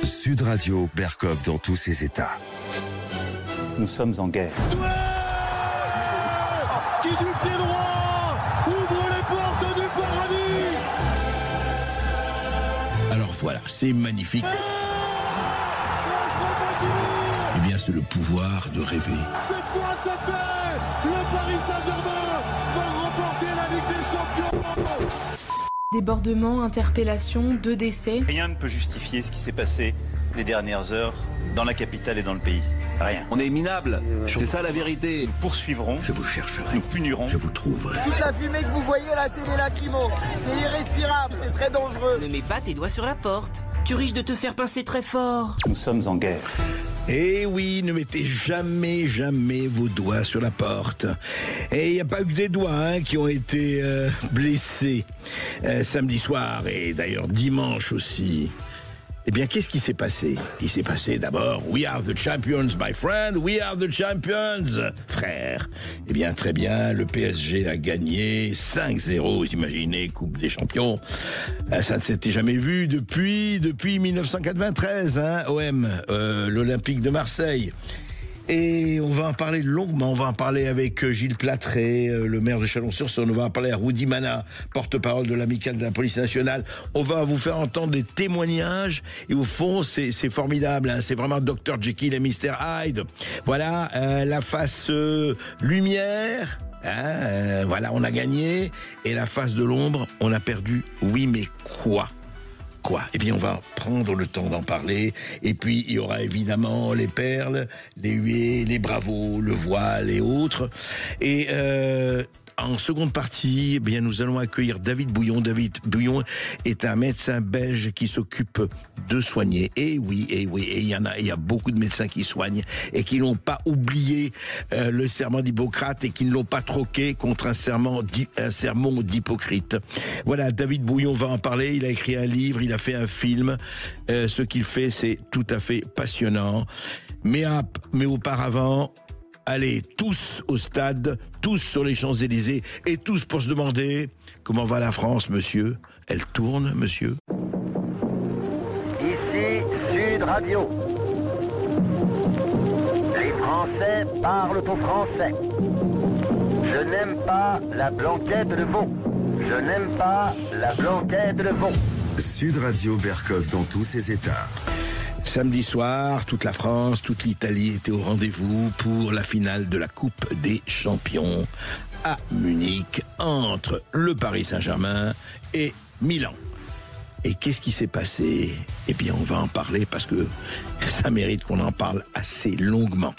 Sud Radio, Berkov dans tous ses états. Nous sommes en guerre. Qui du pied droit ouvre les portes du paradis. Alors voilà, c'est magnifique. Eh bien, c'est le pouvoir de rêver. Cette fois, c'est fait. Le Paris Saint-Germain va remporter la Ligue des Champions. Débordements, interpellations, 2 décès. Rien ne peut justifier ce qui s'est passé les dernières heures dans la capitale et dans le pays. Rien. On est minable, c'est ça la vérité. Nous poursuivrons, Je vous chercherai, nous punirons. je vous trouverai. Toute la fumée que vous voyez là, c'est des lacrymos. C'est irrespirable, c'est très dangereux. Ne mets pas tes doigts sur la porte. Tu risques de te faire pincer très fort. Nous sommes en guerre. Et oui, ne mettez jamais, jamais vos doigts sur la porte. Et il n'y a pas eu que des doigts qui ont été blessés samedi soir et d'ailleurs dimanche aussi. Eh bien, qu'est-ce qui s'est passé? Il s'est passé d'abord, we are the champions, my friend, we are the champions, frère. Eh bien, très bien, le PSG a gagné 5-0, vous imaginez, Coupe des Champions. Ça ne s'était jamais vu depuis 1993, OM, l'Olympique de Marseille. Et on va en parler longuement, on va en parler avec Gilles Platré, le maire de Chalon-sur-Saône, on va en parler à Rudy Mana, porte-parole de l'amicale de la police nationale. On va vous faire entendre des témoignages et au fond c'est formidable, c'est vraiment Dr Jekyll et Mr Hyde. Voilà, la face lumière, voilà, on a gagné, et la face de l'ombre, on a perdu. Oui, mais quoi ? Eh bien, on va prendre le temps d'en parler. Et puis, il y aura évidemment les perles, les huées, les bravos, le voile et autres. Et en seconde partie, eh bien, nous allons accueillir David Bouillon. David Bouillon est un médecin belge qui s'occupe de soigner. Et oui, et il y a beaucoup de médecins qui soignent et qui n'ont pas oublié le serment d'Hippocrate et qui ne l'ont pas troqué contre un sermon d'Hypocrite. Voilà, David Bouillon va en parler. Il a écrit un livre, il a fait un film. Ce qu'il fait, c'est tout à fait passionnant. Mais auparavant, allez, tous au stade, tous sur les Champs-Élysées, et tous pour se demander comment va la France, monsieur. Elle tourne, monsieur. Ici, Sud Radio. Les Français parlent au français. Je n'aime pas la blanquette de veau. Je n'aime pas la blanquette de veau. Sud Radio, Berkov dans tous ses états. Samedi soir, toute la France, toute l'Italie était au rendez-vous pour la finale de la Coupe des Champions à Munich entre le Paris Saint-Germain et Milan. Et qu'est-ce qui s'est passé? Eh bien, on va en parler parce que ça mérite qu'on en parle assez longuement.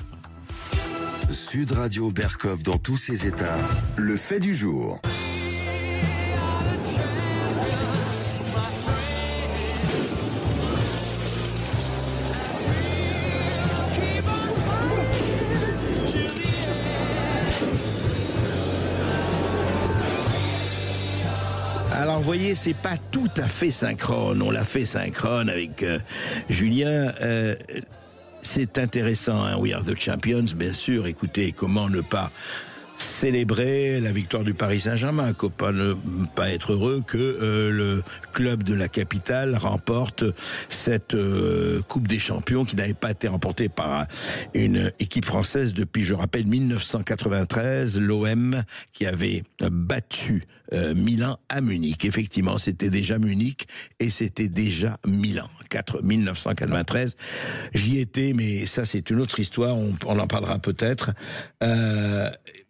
Sud Radio, Berkov dans tous ses états. Le fait du jour. Alors, vous voyez, c'est pas tout à fait synchrone. On l'a fait synchrone avec Julien. C'est intéressant, We Are the Champions, bien sûr. Écoutez, comment ne pas célébrer la victoire du Paris Saint-Germain, comment ne pas être heureux que le club de la capitale remporte cette Coupe des Champions qui n'avait pas été remportée par une équipe française depuis, je rappelle, 1993, l'OM qui avait battu Milan à Munich. Effectivement, c'était déjà Munich et c'était déjà Milan. 1993, j'y étais, mais ça c'est une autre histoire, on en parlera peut-être.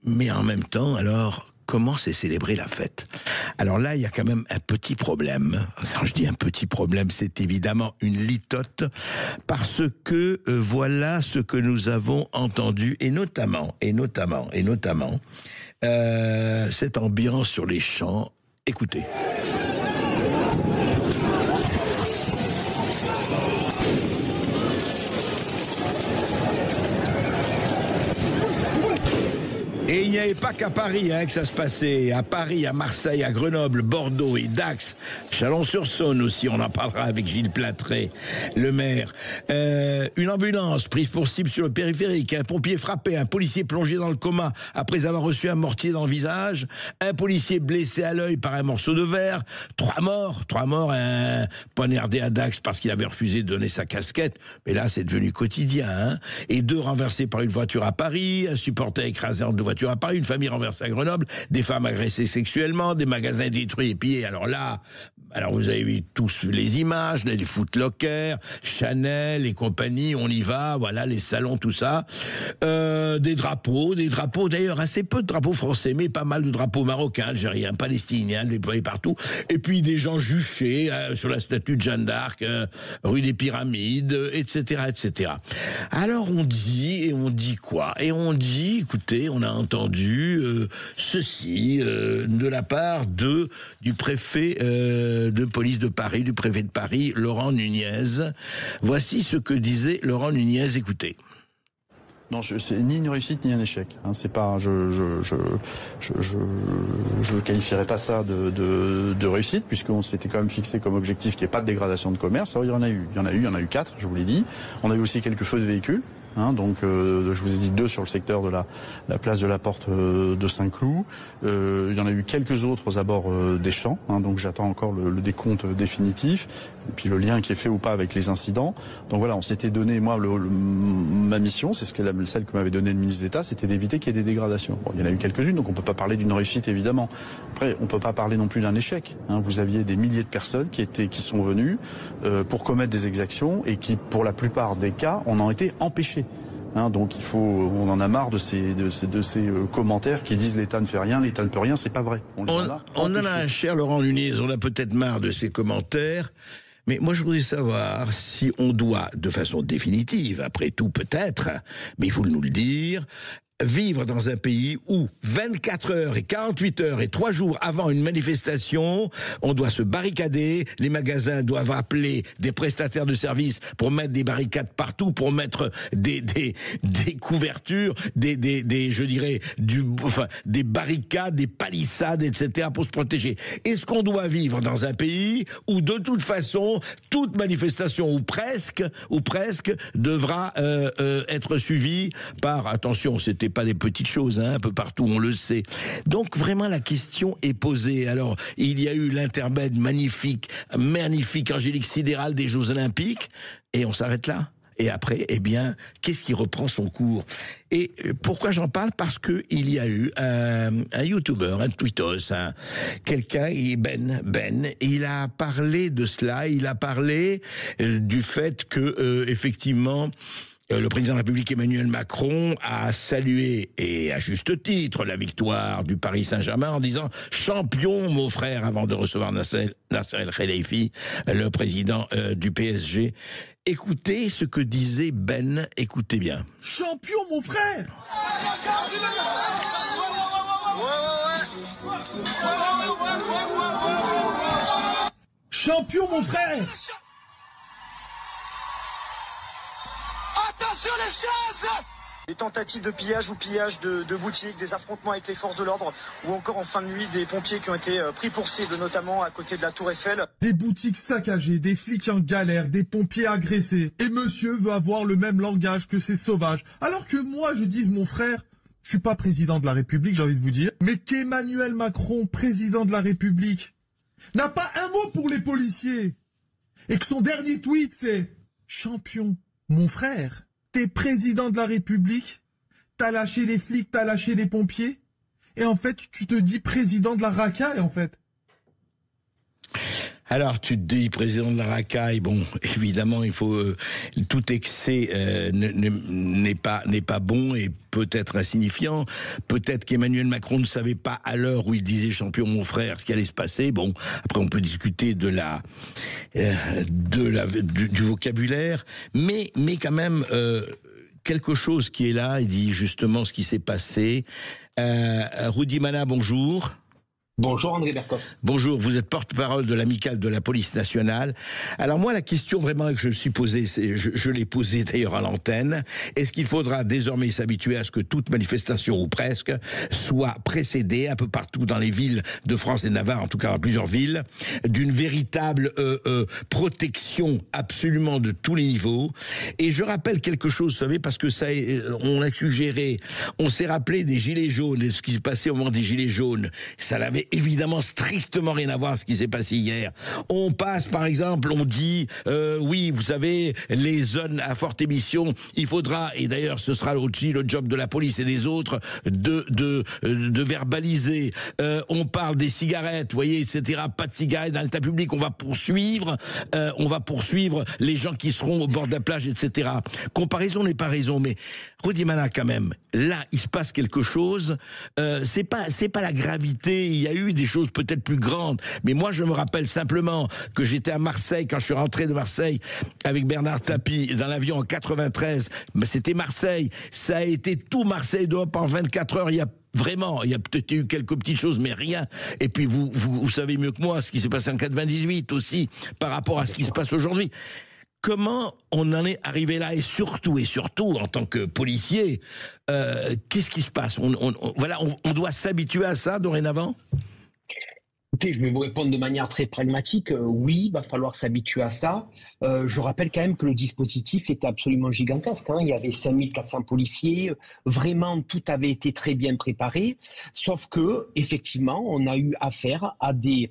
Mais en même temps, alors, comment s'est célébrée la fête? Alors là, il y a quand même un petit problème. Quand je dis un petit problème, c'est évidemment une litote, parce que voilà ce que nous avons entendu, et notamment, cette ambiance sur les champs. Écoutez. Et n'y avait pas qu'à Paris que ça se passait. À Paris, à Marseille, à Grenoble, Bordeaux et Dax. Chalon-sur-Saône aussi, on en parlera avec Gilles Platré, le maire. Une ambulance prise pour cible sur le périphérique, un pompier frappé, un policier plongé dans le coma après avoir reçu un mortier dans le visage, un policier blessé à l'œil par un morceau de verre, 3 morts, un poignardé à Dax parce qu'il avait refusé de donner sa casquette, mais là c'est devenu quotidien, et 2 renversés par une voiture à Paris, un supporter écrasé en 2 voitures à Paris, une famille renversée à Grenoble, des femmes agressées sexuellement, des magasins détruits et pillés. Alors vous avez vu tous les images, les Foot Locker, Chanel et compagnie, on y va, voilà, les salons, tout ça. Des drapeaux, d'ailleurs, assez peu de drapeaux français, mais pas mal de drapeaux marocains, algériens, palestiniens, déployés partout. Et puis des gens juchés sur la statue de Jeanne d'Arc, rue des Pyramides, etc., etc. Alors on dit quoi? Et on dit, écoutez, on a entendu ceci de la part du préfet de police de Paris, du préfet de Paris, Laurent Nunez. Voici ce que disait Laurent Nunez, écoutez. Non, c'est ni une réussite ni un échec. C'est pas, je qualifierais pas ça de réussite, puisqu'on s'était quand même fixé comme objectif qu'il n'y ait pas de dégradation de commerce. Alors, il y en a eu 4, je vous l'ai dit. On a eu aussi quelques feux de véhicules. Donc je vous ai dit 2 sur le secteur de la place de la Porte de Saint-Cloud. Il y en a eu quelques autres aux abords des champs, donc j'attends encore le décompte définitif, et puis le lien qui est fait ou pas avec les incidents. Donc voilà, on s'était donné, moi, ma mission, c'est celle que m'avait donné le ministre d'État, c'était d'éviter qu'il y ait des dégradations. Bon, il y en a eu quelques-unes, donc on ne peut pas parler d'une réussite, évidemment. Après, on ne peut pas parler non plus d'un échec. Vous aviez des milliers de personnes qui sont venues pour commettre des exactions, et qui, pour la plupart des cas, en ont été empêchés. Donc on en a marre de ces commentaires qui disent l'État ne fait rien, l'État ne peut rien, c'est pas vrai. On en a un cher Laurent Nunez, on a peut-être marre de ces commentaires, mais moi je voudrais savoir si on doit, de façon définitive, après tout peut-être, mais il faut nous le dire, vivre dans un pays où 24 heures et 48 heures et 3 jours avant une manifestation, on doit se barricader, les magasins doivent appeler des prestataires de services pour mettre des barricades partout, pour mettre des couvertures, des barricades, des palissades, etc. pour se protéger. Est-ce qu'on doit vivre dans un pays où de toute façon, toute manifestation ou presque devra être suivie par, attention, c'était pas des petites choses, un peu partout, on le sait. Donc vraiment la question est posée. Alors il y a eu l'intermède magnifique, angélique sidérale des Jeux Olympiques, et on s'arrête là. Et après, qu'est-ce qui reprend son cours? Et pourquoi j'en parle? Parce que il y a eu un youtubeur, un tweetos, quelqu'un, Ben, il a parlé de cela, il a parlé du fait que, effectivement, le président de la République Emmanuel Macron a salué, et à juste titre, la victoire du Paris Saint-Germain en disant « champion, mon frère », avant de recevoir Nasser El Khelaifi, le président du PSG. Écoutez ce que disait Ben, écoutez bien. « Champion, mon frère !» Champion, mon frère! Attention les chaises! Des tentatives de pillage ou pillage de boutiques, des affrontements avec les forces de l'ordre, ou encore en fin de nuit des pompiers qui ont été pris pour cible, notamment à côté de la Tour Eiffel. Des boutiques saccagées, des flics en galère, des pompiers agressés. Et monsieur veut avoir le même langage que ces sauvages. Alors que moi je dise mon frère, je suis pas président de la République, j'ai envie de vous dire, mais qu'Emmanuel Macron, président de la République, n'a pas un mot pour les policiers. Et que son dernier tweet c'est « champion, mon frère ». T'es président de la République, t'as lâché les flics, t'as lâché les pompiers, et en fait, tu te dis président de la racaille, en fait. Alors, tu te dis président de la racaille, bon, évidemment, il faut tout excès n'est pas bon et peut-être insignifiant. Peut-être qu'Emmanuel Macron ne savait pas à l'heure où il disait champion mon frère ce qui allait se passer. Bon, après on peut discuter du vocabulaire, mais quand même quelque chose qui est là. Il dit justement ce qui s'est passé. Rudy Mana, bonjour. Bonjour André Berkoff. Bonjour, vous êtes porte-parole de l'amicale de la police nationale. Alors moi, la question vraiment que je me suis posée, je l'ai posée d'ailleurs à l'antenne, est-ce qu'il faudra désormais s'habituer à ce que toute manifestation, ou presque, soit précédée, un peu partout dans les villes de France et de Navarre, en tout cas dans plusieurs villes, d'une véritable protection absolument de tous les niveaux. Et je rappelle quelque chose, vous savez, parce que ça, on a suggéré, on s'est rappelé des gilets jaunes, et ce qui s'est passé au moment des gilets jaunes, ça n'avait évidemment strictement rien à voir avec ce qui s'est passé hier. On passe, par exemple, on dit, oui, vous savez, les zones à forte émission, il faudra, et d'ailleurs ce sera aussi le job de la police et des autres, de verbaliser. On parle des cigarettes, vous voyez, etc. Pas de cigarettes dans l'état public, on va poursuivre les gens qui seront au bord de la plage, etc. Comparaison n'est pas raison, mais Rodimana, quand même, là, il se passe quelque chose, c'est pas la gravité, il y a eu des choses peut-être plus grandes, mais moi je me rappelle simplement que j'étais à Marseille, quand je suis rentré de Marseille avec Bernard Tapie dans l'avion en 93, c'était Marseille, ça a été tout Marseille d'Europe en 24 heures, il y a peut-être eu quelques petites choses, mais rien. Et puis vous savez mieux que moi ce qui s'est passé en 98 aussi, par rapport à ce qui se passe aujourd'hui. Comment on en est arrivé là, et surtout en tant que policier, qu'est-ce qui se passe? On doit s'habituer à ça dorénavant? Écoutez, je vais vous répondre de manière très pragmatique. Oui, il va falloir s'habituer à ça. Je rappelle quand même que le dispositif était absolument gigantesque. Il y avait 5400 policiers. Vraiment, tout avait été très bien préparé. Sauf que, effectivement, on a eu affaire à des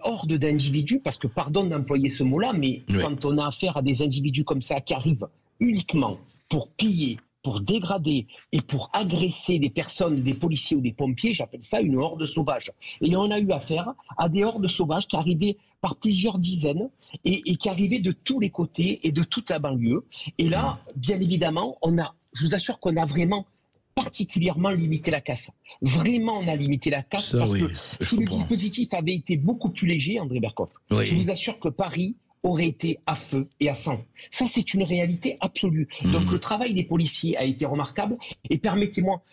hordes d'individus, parce que, pardon d'employer ce mot-là, mais oui, quand on a affaire à des individus comme ça qui arrivent uniquement pour piller, pour dégrader et pour agresser des personnes, des policiers ou des pompiers, j'appelle ça une horde sauvage. Et on a eu affaire à des hordes sauvages qui arrivaient par plusieurs dizaines et qui arrivaient de tous les côtés et de toute la banlieue. Et là, bien évidemment, je vous assure qu'on a vraiment particulièrement limité la casse. Vraiment, on a limité la casse, parce que si le dispositif avait été beaucoup plus léger, André Berkoff, je vous assure que Paris aurait été à feu et à sang. Ça, c'est une réalité absolue. Donc, le travail des policiers a été remarquable. Et permettez-moi,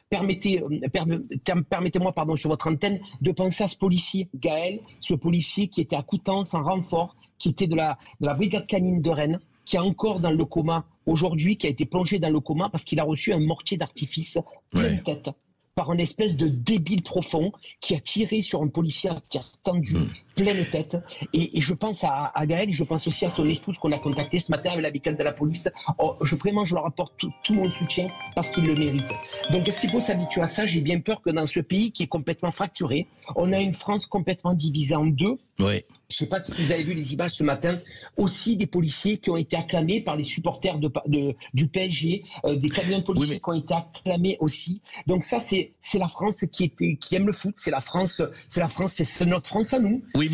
sur votre antenne, de penser à ce policier, Gaël, ce policier qui était à Coutances en renfort, qui était de la brigade canine de Rennes, qui est encore dans le coma aujourd'hui, qui a été plongé dans le coma parce qu'il a reçu un mortier d'artifice pleine tête par un espèce de débile profond qui a tiré sur un policier à tir tendu, pleine tête. Et je pense à Gaël, je pense aussi à son épouse qu'on a contacté ce matin avec l'amicale de la police. Vraiment, je leur apporte tout mon soutien parce qu'ils le méritent. Donc, est-ce qu'il faut s'habituer à ça? J'ai bien peur que dans ce pays qui est complètement fracturé, on a une France complètement divisée en deux. Oui. Je ne sais pas si vous avez vu les images ce matin, aussi des policiers qui ont été acclamés par les supporters du PSG, des camions de policiers qui ont été acclamés aussi. Donc ça, c'est la France qui aime le foot, c'est notre France à nous. Oui,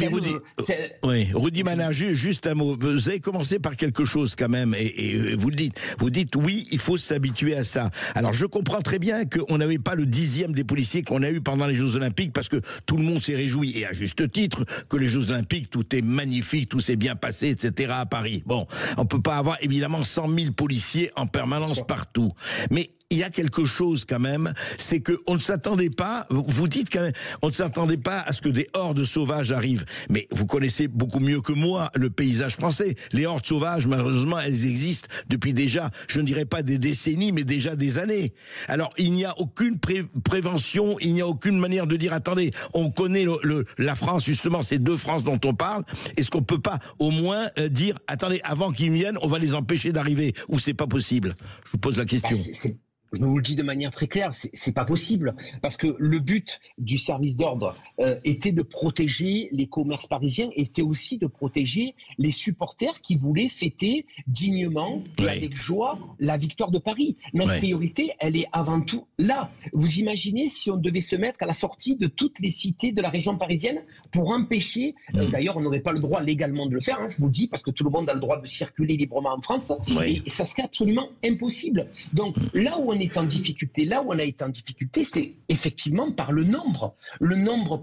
mais Rodimana, juste un mot. Vous avez commencé par quelque chose quand même, et vous dites oui, il faut s'habituer à ça. Alors je comprends très bien qu'on n'avait pas le 10e des policiers qu'on a eu pendant les Jeux Olympiques, parce que tout le monde s'est réjoui, et à juste titre, que les Jeux Olympiques, tout est magnifique, tout s'est bien passé, etc. à Paris. Bon, on peut pas avoir évidemment 100 000 policiers en permanence partout. Mais il y a quelque chose quand même, c'est qu'on ne s'attendait pas, vous dites quand même, on ne s'attendait pas à ce que des hordes sauvages arrivent. Mais vous connaissez beaucoup mieux que moi le paysage français. Les hordes sauvages, malheureusement, elles existent depuis déjà, je ne dirais pas des décennies, mais déjà des années. Alors, il n'y a aucune prévention, il n'y a aucune manière de dire, attendez, on connaît la France, justement, ces deux France dont on parle. Est-ce qu'on peut pas au moins dire, attendez, avant qu'ils viennent, on va les empêcher d'arriver, ou c'est pas possible? Je vous pose la question. Je vous le dis de manière très claire, c'est pas possible, parce que le but du service d'ordre était de protéger les commerces parisiens, était aussi de protéger les supporters qui voulaient fêter dignement et avec joie la victoire de Paris. Notre priorité, elle est avant tout là. Vous imaginez si on devait se mettre à la sortie de toutes les cités de la région parisienne pour empêcher, d'ailleurs on n'aurait pas le droit légalement de le faire, je vous le dis, parce que tout le monde a le droit de circuler librement en France, et ça serait absolument impossible. Donc là où on est en difficulté, là où on a été en difficulté, c'est effectivement par le nombre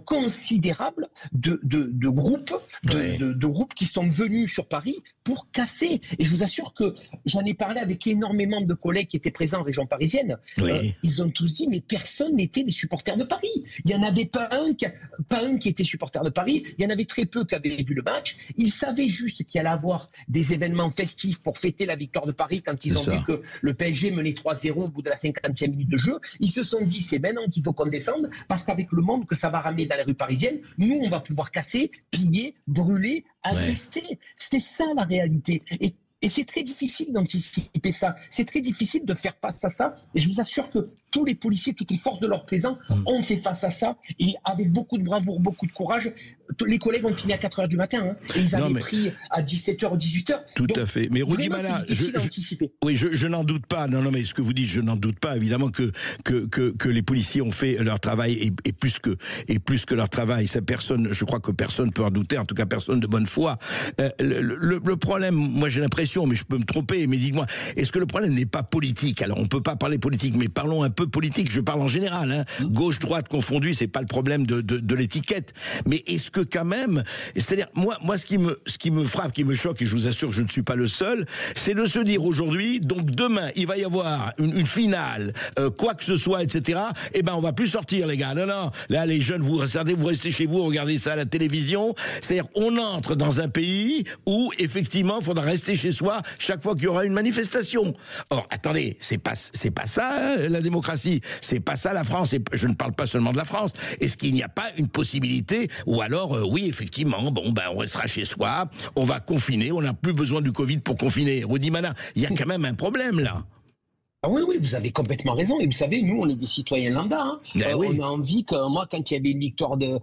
considérable de groupes, de groupes qui sont venus sur Paris pour casser. Et je vous assure que j'en ai parlé avec énormément de collègues qui étaient présents en région parisienne. Ils ont tous dit, mais personne n'était des supporters de Paris. Il n'y en avait pas un qui était supporter de Paris. Il y en avait très peu qui avaient vu le match. Ils savaient juste qu'il allait avoir des événements festifs pour fêter la victoire de Paris quand ils ont vu que le PSG menait 3-0 au bout de la 50e minute de jeu. Ils se sont dit, c'est maintenant qu'il faut qu'on descende, parce qu'avec le monde que ça va ramener dans les rues parisiennes, nous, on va pouvoir casser, piller, brûler, agresser. C'était ça la réalité. Et c'est très difficile d'anticiper ça. C'est très difficile de faire face à ça. Et je vous assure que tous les policiers, toutes les forces de l'ordre présents ont fait face à ça. Et avec beaucoup de bravoure, beaucoup de courage. Les collègues ont fini à 4h du matin. Et ils avaient pris à 17h ou 18h. Tout à fait. Mais Rudimana, je n'en doute pas. Non, mais ce que vous dites, je n'en doute pas. Évidemment que les policiers ont fait leur travail et plus que leur travail. Ça, je crois que personne peut en douter. En tout cas, personne de bonne foi. Le problème, moi j'ai l'impression, mais je peux me tromper, mais dites-moi, est-ce que le problème n'est pas politique? Alors on peut pas parler politique, mais parlons un peu politique, je parle en général, gauche, droite confondue, c'est pas le problème de l'étiquette, mais est-ce que quand même, c'est-à-dire, moi ce qui me frappe, qui me choque, et je vous assure que je ne suis pas le seul, c'est de se dire aujourd'hui, donc demain, il va y avoir une finale, quoi que ce soit, etc., eh ben on va plus sortir les gars, non, là les jeunes, vous restez chez vous, regardez ça à la télévision, c'est-à-dire on entre dans un pays où effectivement il faudra rester chez soi chaque fois qu'il y aura une manifestation. Or, attendez, c'est pas ça la démocratie, c'est pas ça la France, et je ne parle pas seulement de la France. Est-ce qu'il n'y a pas une possibilité, ou alors, oui, effectivement, on restera chez soi, on va confiner, on n'a plus besoin du Covid pour confiner. Rudimana, il y a quand même un problème là. Ah oui, vous avez complètement raison. Et vous savez, nous, on est des citoyens lambda. On a envie que, moi, quand il y avait une victoire de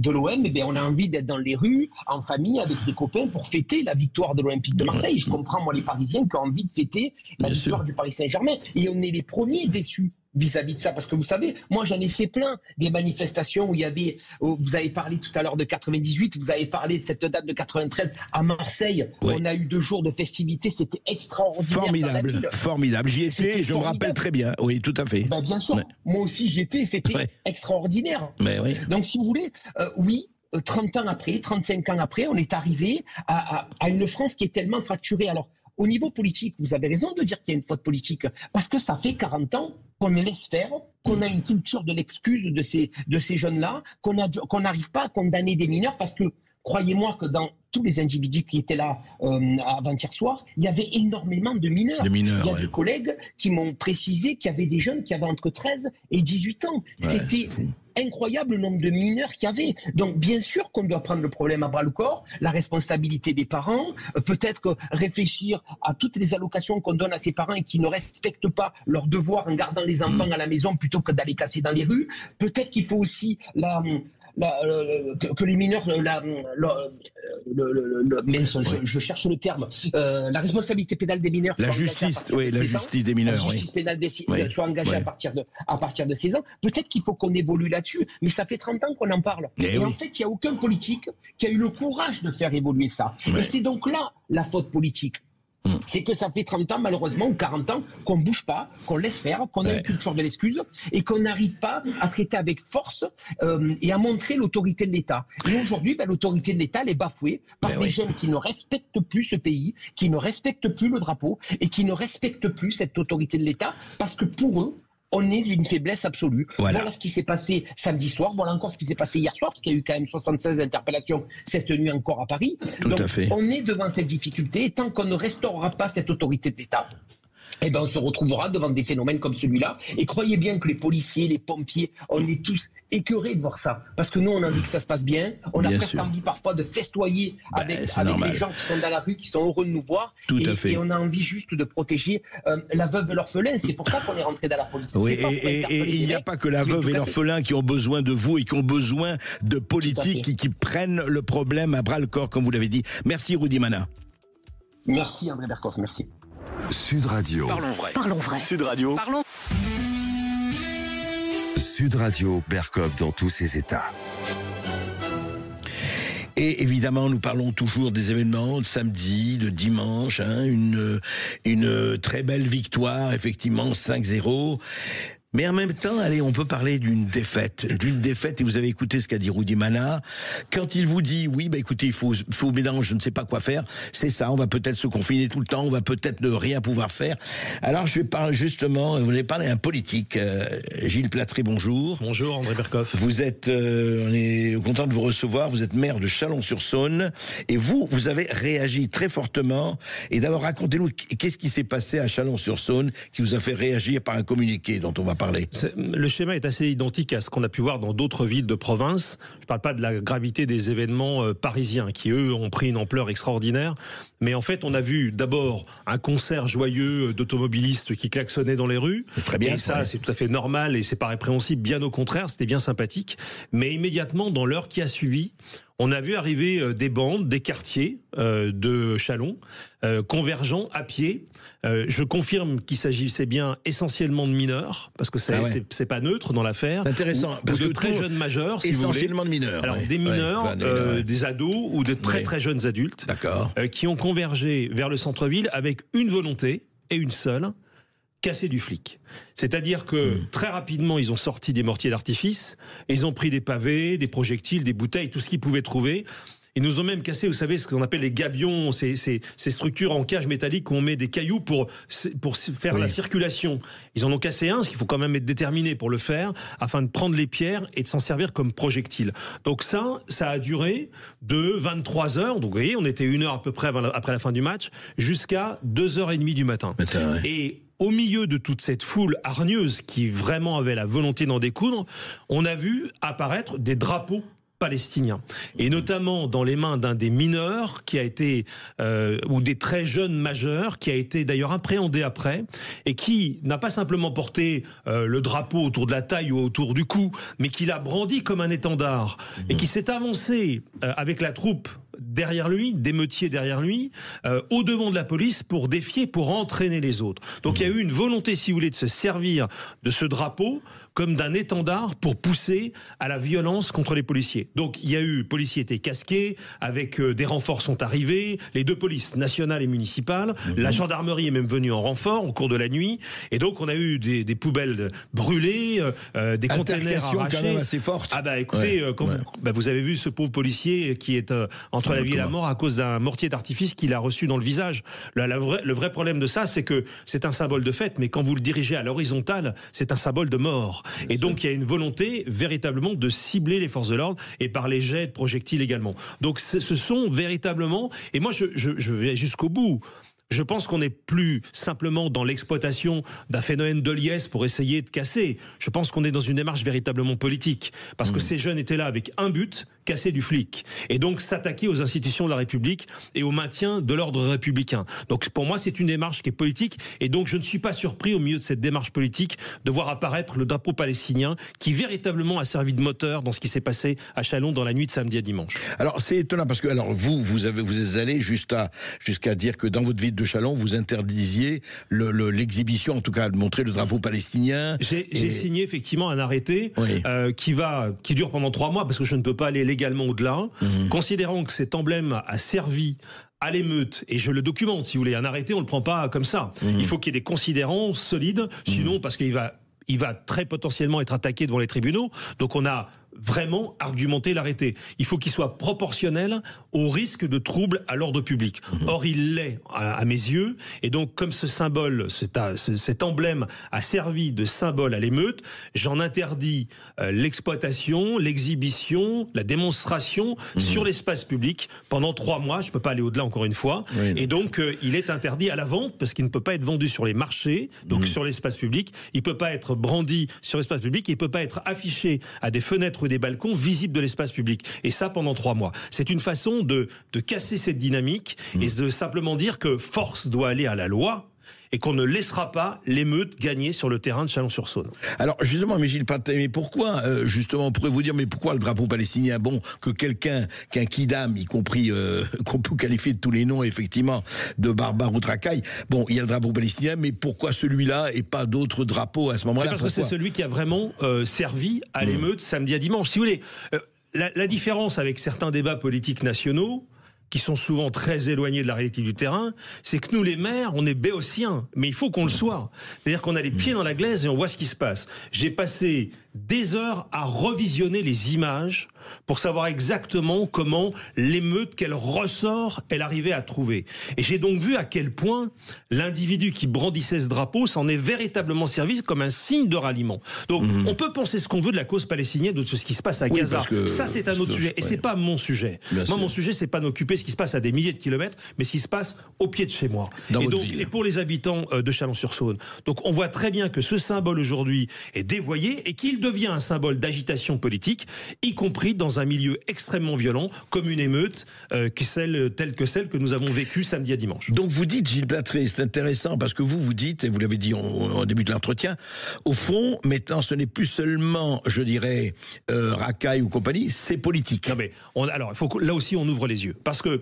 l'OM, on a envie d'être dans les rues, en famille, avec les copains, pour fêter la victoire de l'Olympique de Marseille. Je comprends, moi, les Parisiens qui ont envie de fêter la victoire du Paris Saint-Germain. Et on est les premiers déçus vis-à-vis de ça, parce que vous savez, moi j'en ai fait plein des manifestations où il y avait, vous avez parlé tout à l'heure de 98, vous avez parlé de cette date de 93 à Marseille, on a eu 2 jours de festivités, c'était extraordinaire. Formidable, j'y étais, je me rappelle très bien, oui, tout à fait. Bien sûr, moi aussi j'y étais, c'était extraordinaire. Donc si vous voulez, 30 ans après, 35 ans après, on est arrivé à une France qui est tellement fracturée. Alors, au niveau politique, vous avez raison de dire qu'il y a une faute politique, parce que ça fait 40 ans qu'on les laisse faire, qu'on a une culture de l'excuse de ces jeunes-là, qu'on n'arrive pas à condamner des mineurs, parce que, croyez-moi que dans tous les individus qui étaient là avant-hier soir, il y avait énormément de mineurs. Il y a des collègues qui m'ont précisé qu'il y avait des jeunes qui avaient entre 13 et 18 ans. C'était incroyable le nombre de mineurs qu'il y avait. Donc bien sûr qu'on doit prendre le problème à bras-le-corps, la responsabilité des parents, peut-être que réfléchir à toutes les allocations qu'on donne à ces parents et qui ne respectent pas leurs devoirs en gardant les enfants à la maison plutôt que d'aller casser dans les rues. Peut-être qu'il faut aussi que les mineurs, je cherche le terme, la responsabilité pénale des mineurs, la justice des mineurs, la justice pénale soit engagée à partir de 16 ans. Peut-être qu'il faut qu'on évolue là-dessus, mais ça fait 30 ans qu'on en parle. Et en fait, il n'y a aucun politique qui a eu le courage de faire évoluer ça. Et c'est donc là la faute politique. C'est que ça fait 30 ans, malheureusement, ou 40 ans, qu'on ne bouge pas, qu'on laisse faire, qu'on a une culture de l'excuse et qu'on n'arrive pas à traiter avec force et à montrer l'autorité de l'État. Et aujourd'hui, l'autorité de l'État, elle est bafouée par des jeunes qui ne respectent plus ce pays, qui ne respectent plus le drapeau et qui ne respectent plus cette autorité de l'État parce que pour eux, on est d'une faiblesse absolue. Voilà ce qui s'est passé samedi soir, voilà encore ce qui s'est passé hier soir, parce qu'il y a eu quand même 76 interpellations cette nuit encore à Paris. Donc, on est devant cette difficulté, et tant qu'on ne restaurera pas cette autorité de l'État, on se retrouvera devant des phénomènes comme celui-là. Et croyez bien que les policiers, les pompiers, on est tous écœurés de voir ça. Parce que nous, on a envie que ça se passe bien. On a presque envie parfois de festoyer avec les gens qui sont dans la rue, qui sont heureux de nous voir. Et on a envie juste de protéger la veuve et l'orphelin. C'est pour ça qu'on est rentré dans la police. Et il n'y a pas que la veuve et l'orphelin qui ont besoin de vous et qui ont besoin de politiques qui prennent le problème à bras-le-corps, comme vous l'avez dit. Merci Rudimana. Merci André Berkoff, merci. Sud Radio. Parlons vrai. Parlons vrai. Sud Radio. Parlons. Sud Radio, Berkoff dans tous ses états. Et évidemment, nous parlons toujours des événements de samedi, de dimanche, hein, une très belle victoire, effectivement, 5-0. Mais en même temps, allez, on peut parler d'une défaite, et vous avez écouté ce qu'a dit Rudy Mana. Quand il vous dit, oui, bah écoutez, il faut mélanger, je ne sais pas quoi faire, c'est ça, on va peut-être se confiner tout le temps, on va peut-être ne rien pouvoir faire. Alors, je vais parler justement, vous allez parler à un politique, Gilles Platré, bonjour. Bonjour, André Berkoff. Vous êtes, on est content de vous recevoir, vous êtes maire de Chalon-sur-Saône, et vous avez réagi très fortement, et d'abord, racontez-nous, qu'est-ce qui s'est passé à Chalon-sur-Saône qui vous a fait réagir par un communiqué dont on va parler. Le schéma est assez identique à ce qu'on a pu voir dans d'autres villes de province. Je ne parle pas de la gravité des événements parisiens qui, eux, ont pris une ampleur extraordinaire. Mais en fait, on a vu d'abord un concert joyeux d'automobilistes qui klaxonnaient dans les rues. Très bien. Et ça, c'est tout à fait normal et c'est pas répréhensible. Bien au contraire, c'était bien sympathique. Mais immédiatement, dans l'heure qui a suivi, on a vu arriver des bandes, des quartiers de Chalon, convergeant à pied. Je confirme qu'il s'agissait bien essentiellement de mineurs, parce que c'est pas neutre dans l'affaire. C'est intéressant. Parce de très jeunes majeurs, si vous voulez. Essentiellement de mineurs. Alors, des mineurs, des ados ou de très très jeunes adultes, qui ont convergé vers le centre-ville avec une volonté, et une seule, casser du flic. C'est-à-dire que très rapidement, ils ont sorti des mortiers d'artifice, et ils ont pris des pavés, des projectiles, des bouteilles, tout ce qu'ils pouvaient trouver. Ils nous ont même cassé, vous savez, ce qu'on appelle les gabions, ces structures en cage métallique où on met des cailloux pour faire la circulation. Ils en ont cassé un, parce qu'il faut quand même être déterminé pour le faire, afin de prendre les pierres et de s'en servir comme projectile. Donc ça a duré de 23h, donc vous voyez, on était 1 heure à peu près après la fin du match, jusqu'à 2h30 du matin. Et au milieu de toute cette foule hargneuse qui vraiment avait la volonté d'en découdre, on a vu apparaître des drapeaux palestiniens, et notamment dans les mains d'un des mineurs qui a été, ou des très jeunes majeurs, qui a été d'ailleurs appréhendé après, et qui n'a pas simplement porté le drapeau autour de la taille ou autour du cou, mais qui l'a brandi comme un étendard, et qui s'est avancé avec la troupe derrière lui, d'émeutiers derrière lui, au devant de la police pour défier, pour entraîner les autres. Donc il y a eu une volonté, si vous voulez, de se servir de ce drapeau comme d'un étendard pour pousser à la violence contre les policiers. Donc il y a eu, policiers étaient casqués, avec des renforts sont arrivés, les 2 polices nationales et municipales, la gendarmerie est même venue en renfort au cours de la nuit, et donc on a eu des poubelles brûlées, des containers arrachés. Quand même assez forte. Ah bah écoutez, vous avez vu ce pauvre policier qui est entre la vie et la mort à cause d'un mortier d'artifice qu'il a reçu dans le visage. Le vrai problème de ça, c'est que c'est un symbole de fête, mais quand vous le dirigez à l'horizontale, c'est un symbole de mort. Et donc il y a une volonté véritablement de cibler les forces de l'ordre, et par les jets de projectiles également. Donc ce sont véritablement, et moi je vais jusqu'au bout, je pense qu'on n'est plus simplement dans l'exploitation d'un phénomène de liesse pour essayer de casser. Je pense qu'on est dans une démarche véritablement politique, parce que ces jeunes étaient là avec un but, casser du flic, et donc s'attaquer aux institutions de la République et au maintien de l'ordre républicain. Donc pour moi, c'est une démarche qui est politique, et donc je ne suis pas surpris au milieu de cette démarche politique de voir apparaître le drapeau palestinien qui véritablement a servi de moteur dans ce qui s'est passé à Chalon dans la nuit de samedi à dimanche. Alors c'est étonnant, parce que alors vous êtes allé jusqu'à dire que dans votre ville de Chalon, vous interdisiez l'exhibition, en tout cas de montrer le drapeau palestinien. J'ai signé effectivement un arrêté qui dure pendant 3 mois, parce que je ne peux pas aller légalement au-delà, considérant que cet emblème a servi à l'émeute, et je le documente, si vous voulez, un arrêté on le prend pas comme ça. Il faut qu'il y ait des considérants solides, sinon parce qu'il va très potentiellement être attaqué devant les tribunaux. Donc on a vraiment argumenter l'arrêté. Il faut qu'il soit proportionnel au risque de trouble à l'ordre public. Or, il l'est à mes yeux, et donc comme ce symbole, cet emblème a servi de symbole à l'émeute, j'en interdis l'exploitation, l'exhibition, la démonstration sur l'espace public pendant 3 mois. Je ne peux pas aller au-delà encore une fois. Et donc, il est interdit à la vente, parce qu'il ne peut pas être vendu sur les marchés, donc sur l'espace public. Il ne peut pas être brandi sur l'espace public. Il ne peut pas être affiché à des fenêtres ou des balcons visibles de l'espace public. Et ça pendant 3 mois. C'est une façon de casser cette dynamique et de simplement dire que force doit aller à la loi, et qu'on ne laissera pas l'émeute gagner sur le terrain de Chalon-sur-Saône. Alors justement, mais Gilles Platré, mais pourquoi, justement, on pourrait vous dire, mais pourquoi le drapeau palestinien, bon, qu'un kidam, y compris, qu'on peut qualifier de tous les noms, effectivement, de barbare ou de racaille, bon, il y a le drapeau palestinien, mais pourquoi celui-là et pas d'autres drapeaux à ce moment-là? Parce que c'est celui qui a vraiment servi à l'émeute samedi à dimanche. Si vous voulez... la différence avec certains débats politiques nationaux, qui sont souvent très éloignés de la réalité du terrain, c'est que nous, les maires, on est béotiens, mais il faut qu'on le soit. C'est-à-dire qu'on a les pieds dans la glaise et on voit ce qui se passe. J'ai passé des heures à revisionner les images pour savoir exactement comment l'émeute, quel ressort elle arrivait à trouver. Et j'ai donc vu à quel point l'individu qui brandissait ce drapeau s'en est véritablement servi comme un signe de ralliement. Donc on peut penser ce qu'on veut de la cause palestinienne, de ce qui se passe à Gaza. Ça, c'est un autre sujet. Et c'est pas mon sujet. Moi, mon sujet, c'est pas d'occuper ce qui se passe à des milliers de kilomètres, mais ce qui se passe au pied de chez moi. Et pour les habitants de Chalon-sur-Saône. Donc on voit très bien que ce symbole aujourd'hui est dévoyé et qu'il devient un symbole d'agitation politique, y compris dans un milieu extrêmement violent, comme une émeute telle que celle que nous avons vécue samedi à dimanche. Donc vous dites, Gilles Platré, c'est intéressant, parce que vous dites, et vous l'avez dit en début de l'entretien, au fond, maintenant, ce n'est plus seulement, je dirais, racaille ou compagnie, c'est politique. Non mais, alors, il faut que, là aussi, on ouvre les yeux. Parce que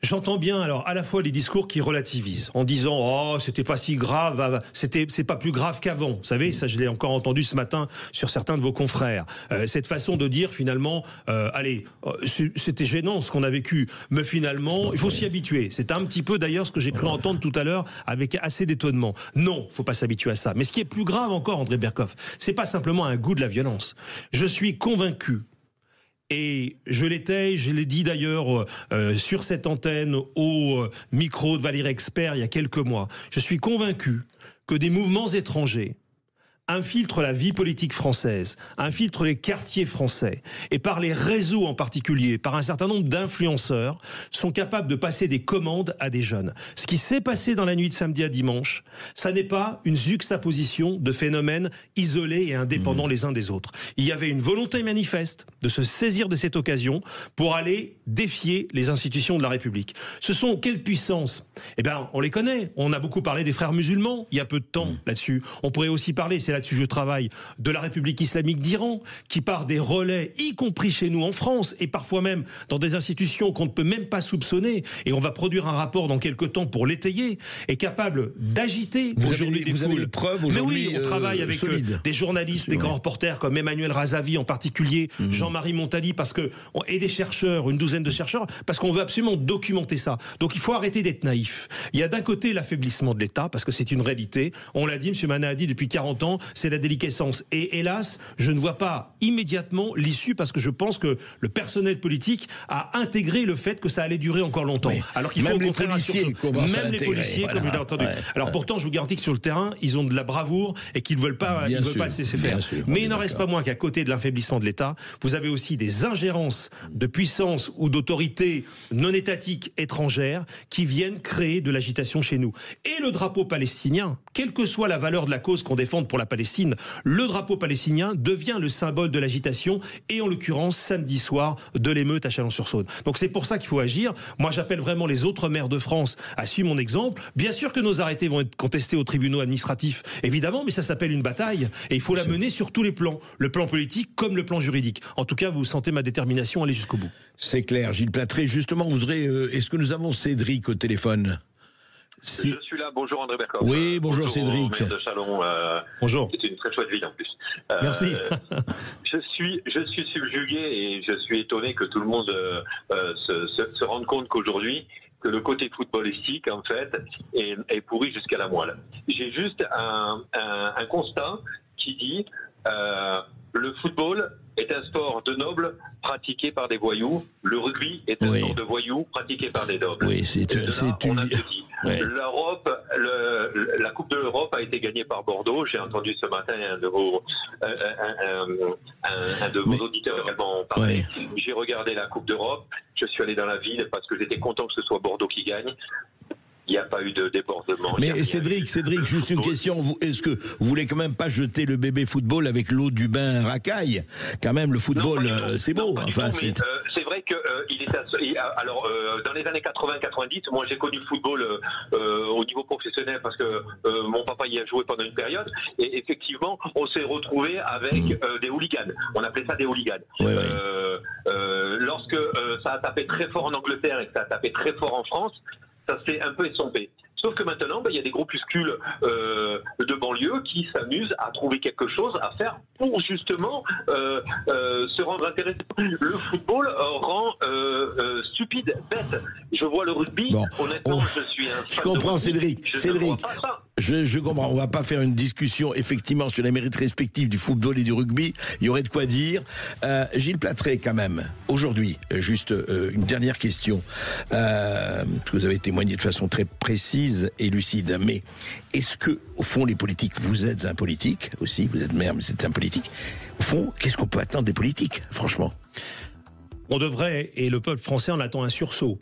j'entends bien, alors, à la fois les discours qui relativisent, en disant « Oh, c'était pas si grave, c'est pas plus grave qu'avant ». Vous savez, ça, je l'ai encore entendu ce matin sur certains de vos confrères. Cette façon de dire, finalement, allez, c'était gênant ce qu'on a vécu, mais finalement, il faut s'y habituer. C'est un petit peu, d'ailleurs, ce que j'ai cru entendre tout à l'heure avec assez d'étonnement. Non, faut pas s'habituer à ça. Mais ce qui est plus grave encore, André Berkoff, c'est pas simplement un goût de la violence. Je suis convaincu, et je l'étais, je l'ai dit d'ailleurs sur cette antenne au micro de Valérie Expert il y a quelques mois, je suis convaincu que des mouvements étrangers infiltrent la vie politique française, infiltrent les quartiers français, et par les réseaux en particulier, par un certain nombre d'influenceurs, sont capables de passer des commandes à des jeunes. Ce qui s'est passé dans la nuit de samedi à dimanche, ça n'est pas une juxtaposition de phénomènes isolés et indépendants les uns des autres. Il y avait une volonté manifeste de se saisir de cette occasion pour aller défier les institutions de la République. Ce sont quelles puissances? Eh bien, on les connaît. On a beaucoup parlé des frères musulmans il y a peu de temps là-dessus. On pourrait aussi parler, c'est là-dessus je travaille, de la République islamique d'Iran, qui part des relais, y compris chez nous en France, et parfois même dans des institutions qu'on ne peut même pas soupçonner, et on va produire un rapport dans quelques temps pour l'étayer, est capable d'agiter aujourd'hui des foules. Vous avez des preuves aujourd'hui? Mais oui, on travaille avec des journalistes, des grands reporters comme Emmanuel Razavi en particulier, Jean-Marie Montali, et des chercheurs, une douzaine de chercheurs, parce qu'on veut absolument documenter ça. Donc il faut arrêter d'être naïf. Il y a d'un côté l'affaiblissement de l'État, parce que c'est une réalité. On l'a dit, M. Manet a dit depuis 40 ans, c'est la déliquescence. Et hélas, je ne vois pas immédiatement l'issue, parce que je pense que le personnel politique a intégré le fait que ça allait durer encore longtemps. Oui. Alors qu'il faut au contraire même les policiers, comme je l'ai entendu. Alors pourtant, je vous garantis que sur le terrain, ils ont de la bravoure et qu'ils ne veulent pas se laisser faire. Mais il n'en reste pas moins qu'à côté de l'affaiblissement de l'État, vous avez aussi des ingérences de puissance ou d'autorités non étatiques étrangères qui viennent créer de l'agitation chez nous. Et le drapeau palestinien, quelle que soit la valeur de la cause qu'on défende pour la Palestine, le drapeau palestinien devient le symbole de l'agitation, et en l'occurrence samedi soir de l'émeute à Chalon-sur-Saône. Donc c'est pour ça qu'il faut agir. Moi j'appelle vraiment les autres maires de France à suivre mon exemple. Bien sûr que nos arrêtés vont être contestés aux tribunaux administratifs, évidemment, mais ça s'appelle une bataille et il faut la mener sur tous les plans, le plan politique comme le plan juridique. En tout cas, vous sentez ma détermination à aller jusqu'au bout. C'est clair, Gilles Platré. Justement, est-ce que nous avons Cédric au téléphone? Je suis là, bonjour André Berkoff. Oui, bonjour Cédric. Maire de Chalon. Bonjour. C'est une très chouette ville en plus. Merci. Je suis subjugué et je suis étonné que tout le monde se rende compte qu'aujourd'hui, que le côté footballistique, en fait, est pourri jusqu'à la moelle. J'ai juste un constat qui dit le football est un sport de nobles pratiqué par des voyous. Le rugby est un sport de voyous pratiqué par des nobles. Oui, c'est L'Europe, la Coupe de l'Europe a été gagnée par Bordeaux. J'ai entendu ce matin un de vos auditeurs également parler. J'ai regardé la Coupe d'Europe. Je suis allé dans la ville parce que j'étais content que ce soit Bordeaux qui gagne. Il n'y a pas eu de débordement. Mais Cédric, juste une question. Est-ce que vous voulez quand même pas jeter le bébé football avec l'eau du bain racaille? Quand même, le football, c'est beau. Enfin, c'est vrai que dans les années 80-90, moi j'ai connu le football au niveau professionnel parce que mon papa y a joué pendant une période. Et effectivement, on s'est retrouvé avec des hooligans. On appelait ça des hooligans. Lorsque ça a tapé très fort en Angleterre et que ça a tapé très fort en France, ça s'est un peu estompé. Sauf que maintenant, il y a des groupuscules de banlieue qui s'amusent à trouver quelque chose à faire pour justement se rendre intéressant. Le football rend stupide, bête. Je vois le rugby, honnêtement, je suis un fan. Je comprends, Cédric. Je comprends. On va pas faire une discussion effectivement sur les mérites respectifs du football et du rugby. Il y aurait de quoi dire. Gilles Platré, quand même, aujourd'hui, juste une dernière question. Parce que vous avez témoigné de façon très précise et lucide. Mais est-ce que, au fond, les politiques, vous êtes un politique aussi, vous êtes maire, mais c'est un politique. Au fond, qu'est-ce qu'on peut attendre des politiques, franchement? On devrait, et le peuple français en attend un sursaut.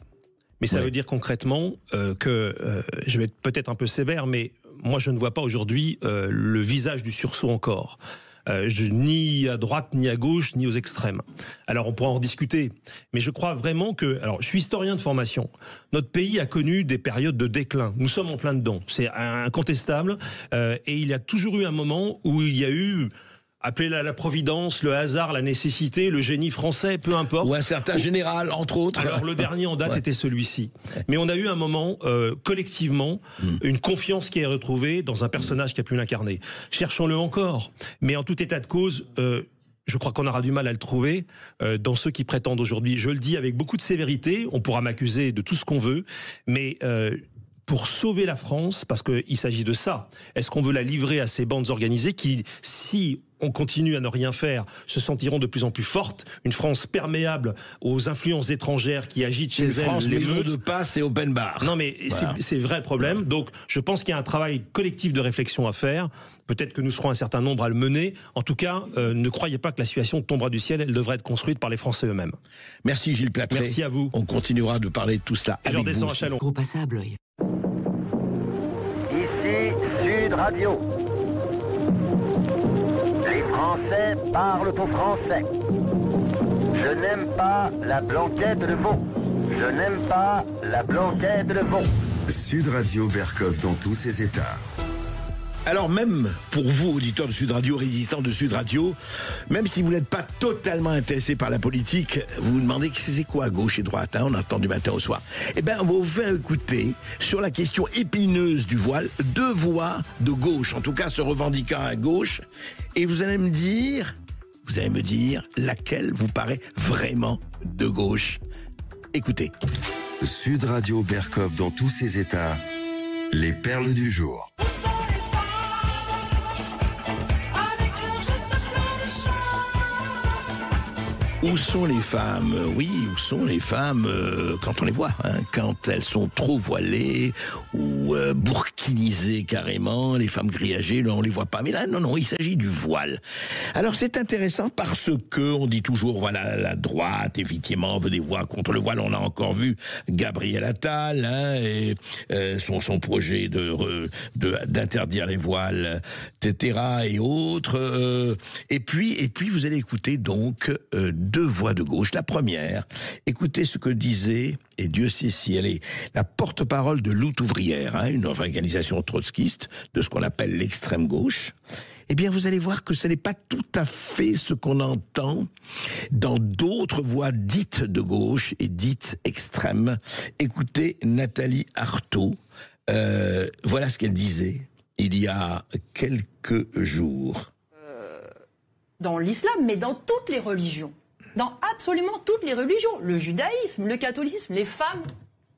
Mais ça veut dire concrètement je vais être peut-être un peu sévère, mais moi je ne vois pas aujourd'hui le visage du sursaut encore. Ni à droite, ni à gauche, ni aux extrêmes. Alors on pourra en discuter, mais je crois vraiment que... Alors je suis historien de formation. Notre pays a connu des périodes de déclin. Nous sommes en plein dedans. C'est incontestable. Et il y a toujours eu un moment où il y a eu... Appelez-la la providence, le hasard, la nécessité, le génie français, peu importe. Ou un certain général, entre autres. Alors le dernier en date était celui-ci. Mais on a eu un moment, collectivement, une confiance qui est retrouvée dans un personnage qui a pu l'incarner. Cherchons-le encore. Mais en tout état de cause... je crois qu'on aura du mal à le trouver dans ceux qui prétendent aujourd'hui. Je le dis avec beaucoup de sévérité, on pourra m'accuser de tout ce qu'on veut, mais pour sauver la France, parce qu'il s'agit de ça, est-ce qu'on veut la livrer à ces bandes organisées qui, si on continue à ne rien faire, se sentiront de plus en plus fortes, une France perméable aux influences étrangères qui agitent chez elle. Une France maison de passe et open bar. Non mais voilà. C'est vrai problème. Donc je pense qu'il y a un travail collectif de réflexion à faire. Peut-être que nous serons un certain nombre à le mener. En tout cas, ne croyez pas que la situation tombera du ciel. Elle devrait être construite par les Français eux-mêmes. Merci Gilles Platré. Merci à vous. On continuera de parler de tout cela avec vous. Descends à Chalon. Gros passable. Ici Sud Radio. Les Français parlent au français. Je n'aime pas la blanquette de veau. Je n'aime pas la blanquette de veau. Sud Radio Berkov dans tous ses états. Alors même pour vous, auditeurs de Sud Radio, résistants de Sud Radio, même si vous n'êtes pas totalement intéressé par la politique, vous vous demandez c'est quoi gauche et droite, on entend du matin au soir. Eh bien, on va vous faire écouter sur la question épineuse du voile, 2 voix de gauche, en tout cas se revendiquant à gauche, et vous allez me dire laquelle vous paraît vraiment de gauche. Écoutez. Sud Radio Berkov dans tous ses états, les perles du jour. Où sont les femmes? Oui, où sont les femmes quand on les voit, quand elles sont trop voilées ou bourquinisées carrément, les femmes grillagées, là on les voit pas. Mais là, non, il s'agit du voile. Alors c'est intéressant parce que on dit toujours, voilà, la droite, effectivement, veut des voix contre le voile. On a encore vu Gabriel Attal et son projet d'interdire les voiles, etc. et autres. Et puis vous allez écouter donc 2 voix de gauche. La première, écoutez ce que disait, et Dieu sait si elle est la porte-parole de Lutte ouvrière, une organisation trotskiste de ce qu'on appelle l'extrême gauche. Eh bien, vous allez voir que ce n'est pas tout à fait ce qu'on entend dans d'autres voix dites de gauche et dites extrêmes. Écoutez Nathalie Arthaud. Voilà ce qu'elle disait il y a quelques jours. Dans l'islam, mais dans toutes les religions. Dans absolument toutes les religions. Le judaïsme, le catholicisme, les femmes,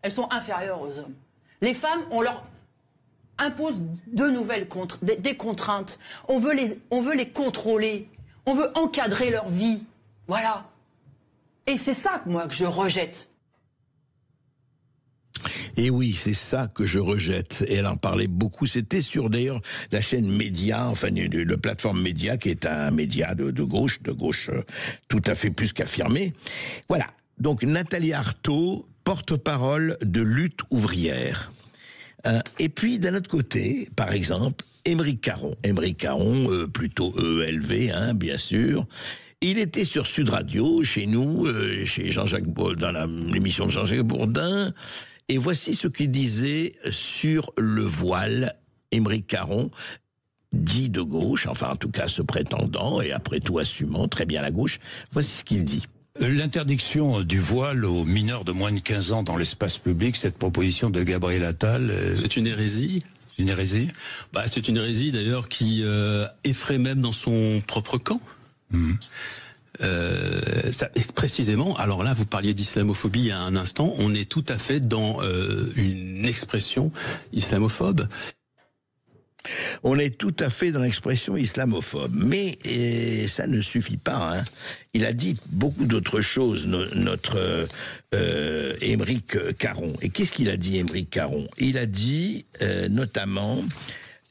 elles sont inférieures aux hommes. Les femmes, on leur impose de nouvelles des contraintes. On veut les contrôler. On veut encadrer leur vie. Voilà. Et c'est ça, moi, que je rejette. Et oui, c'est ça que je rejette. Et elle en parlait beaucoup. C'était sur, d'ailleurs, la chaîne Média, enfin, la plateforme Média, qui est un média de gauche tout à fait plus qu'affirmé. Voilà. Donc, Nathalie Arthaud, porte-parole de Lutte ouvrière. Et puis, d'un autre côté, par exemple, Aymeric Caron. Aymeric Caron, plutôt EELV, bien sûr. Il était sur Sud Radio, chez nous, chez Jean-Jacques Bourdin, dans l'émission de Jean-Jacques Bourdin. Et voici ce qu'il disait sur le voile. Aymeric Caron, dit de gauche, enfin en tout cas se prétendant, et après tout assumant très bien la gauche. Voici ce qu'il dit. L'interdiction du voile aux mineurs de moins de 15 ans dans l'espace public, cette proposition de Gabriel Attal... C'est une hérésie. Une hérésie ? C'est une hérésie d'ailleurs qui effraie même dans son propre camp. Précisément, alors là vous parliez d'islamophobie il y a un instant, on est tout à fait dans une expression islamophobe. On est tout à fait dans l'expression islamophobe, mais ça ne suffit pas. Il a dit beaucoup d'autres choses, notre Émeric Caron. Et qu'est-ce qu'il a dit, Émeric Caron ? Il a dit notamment...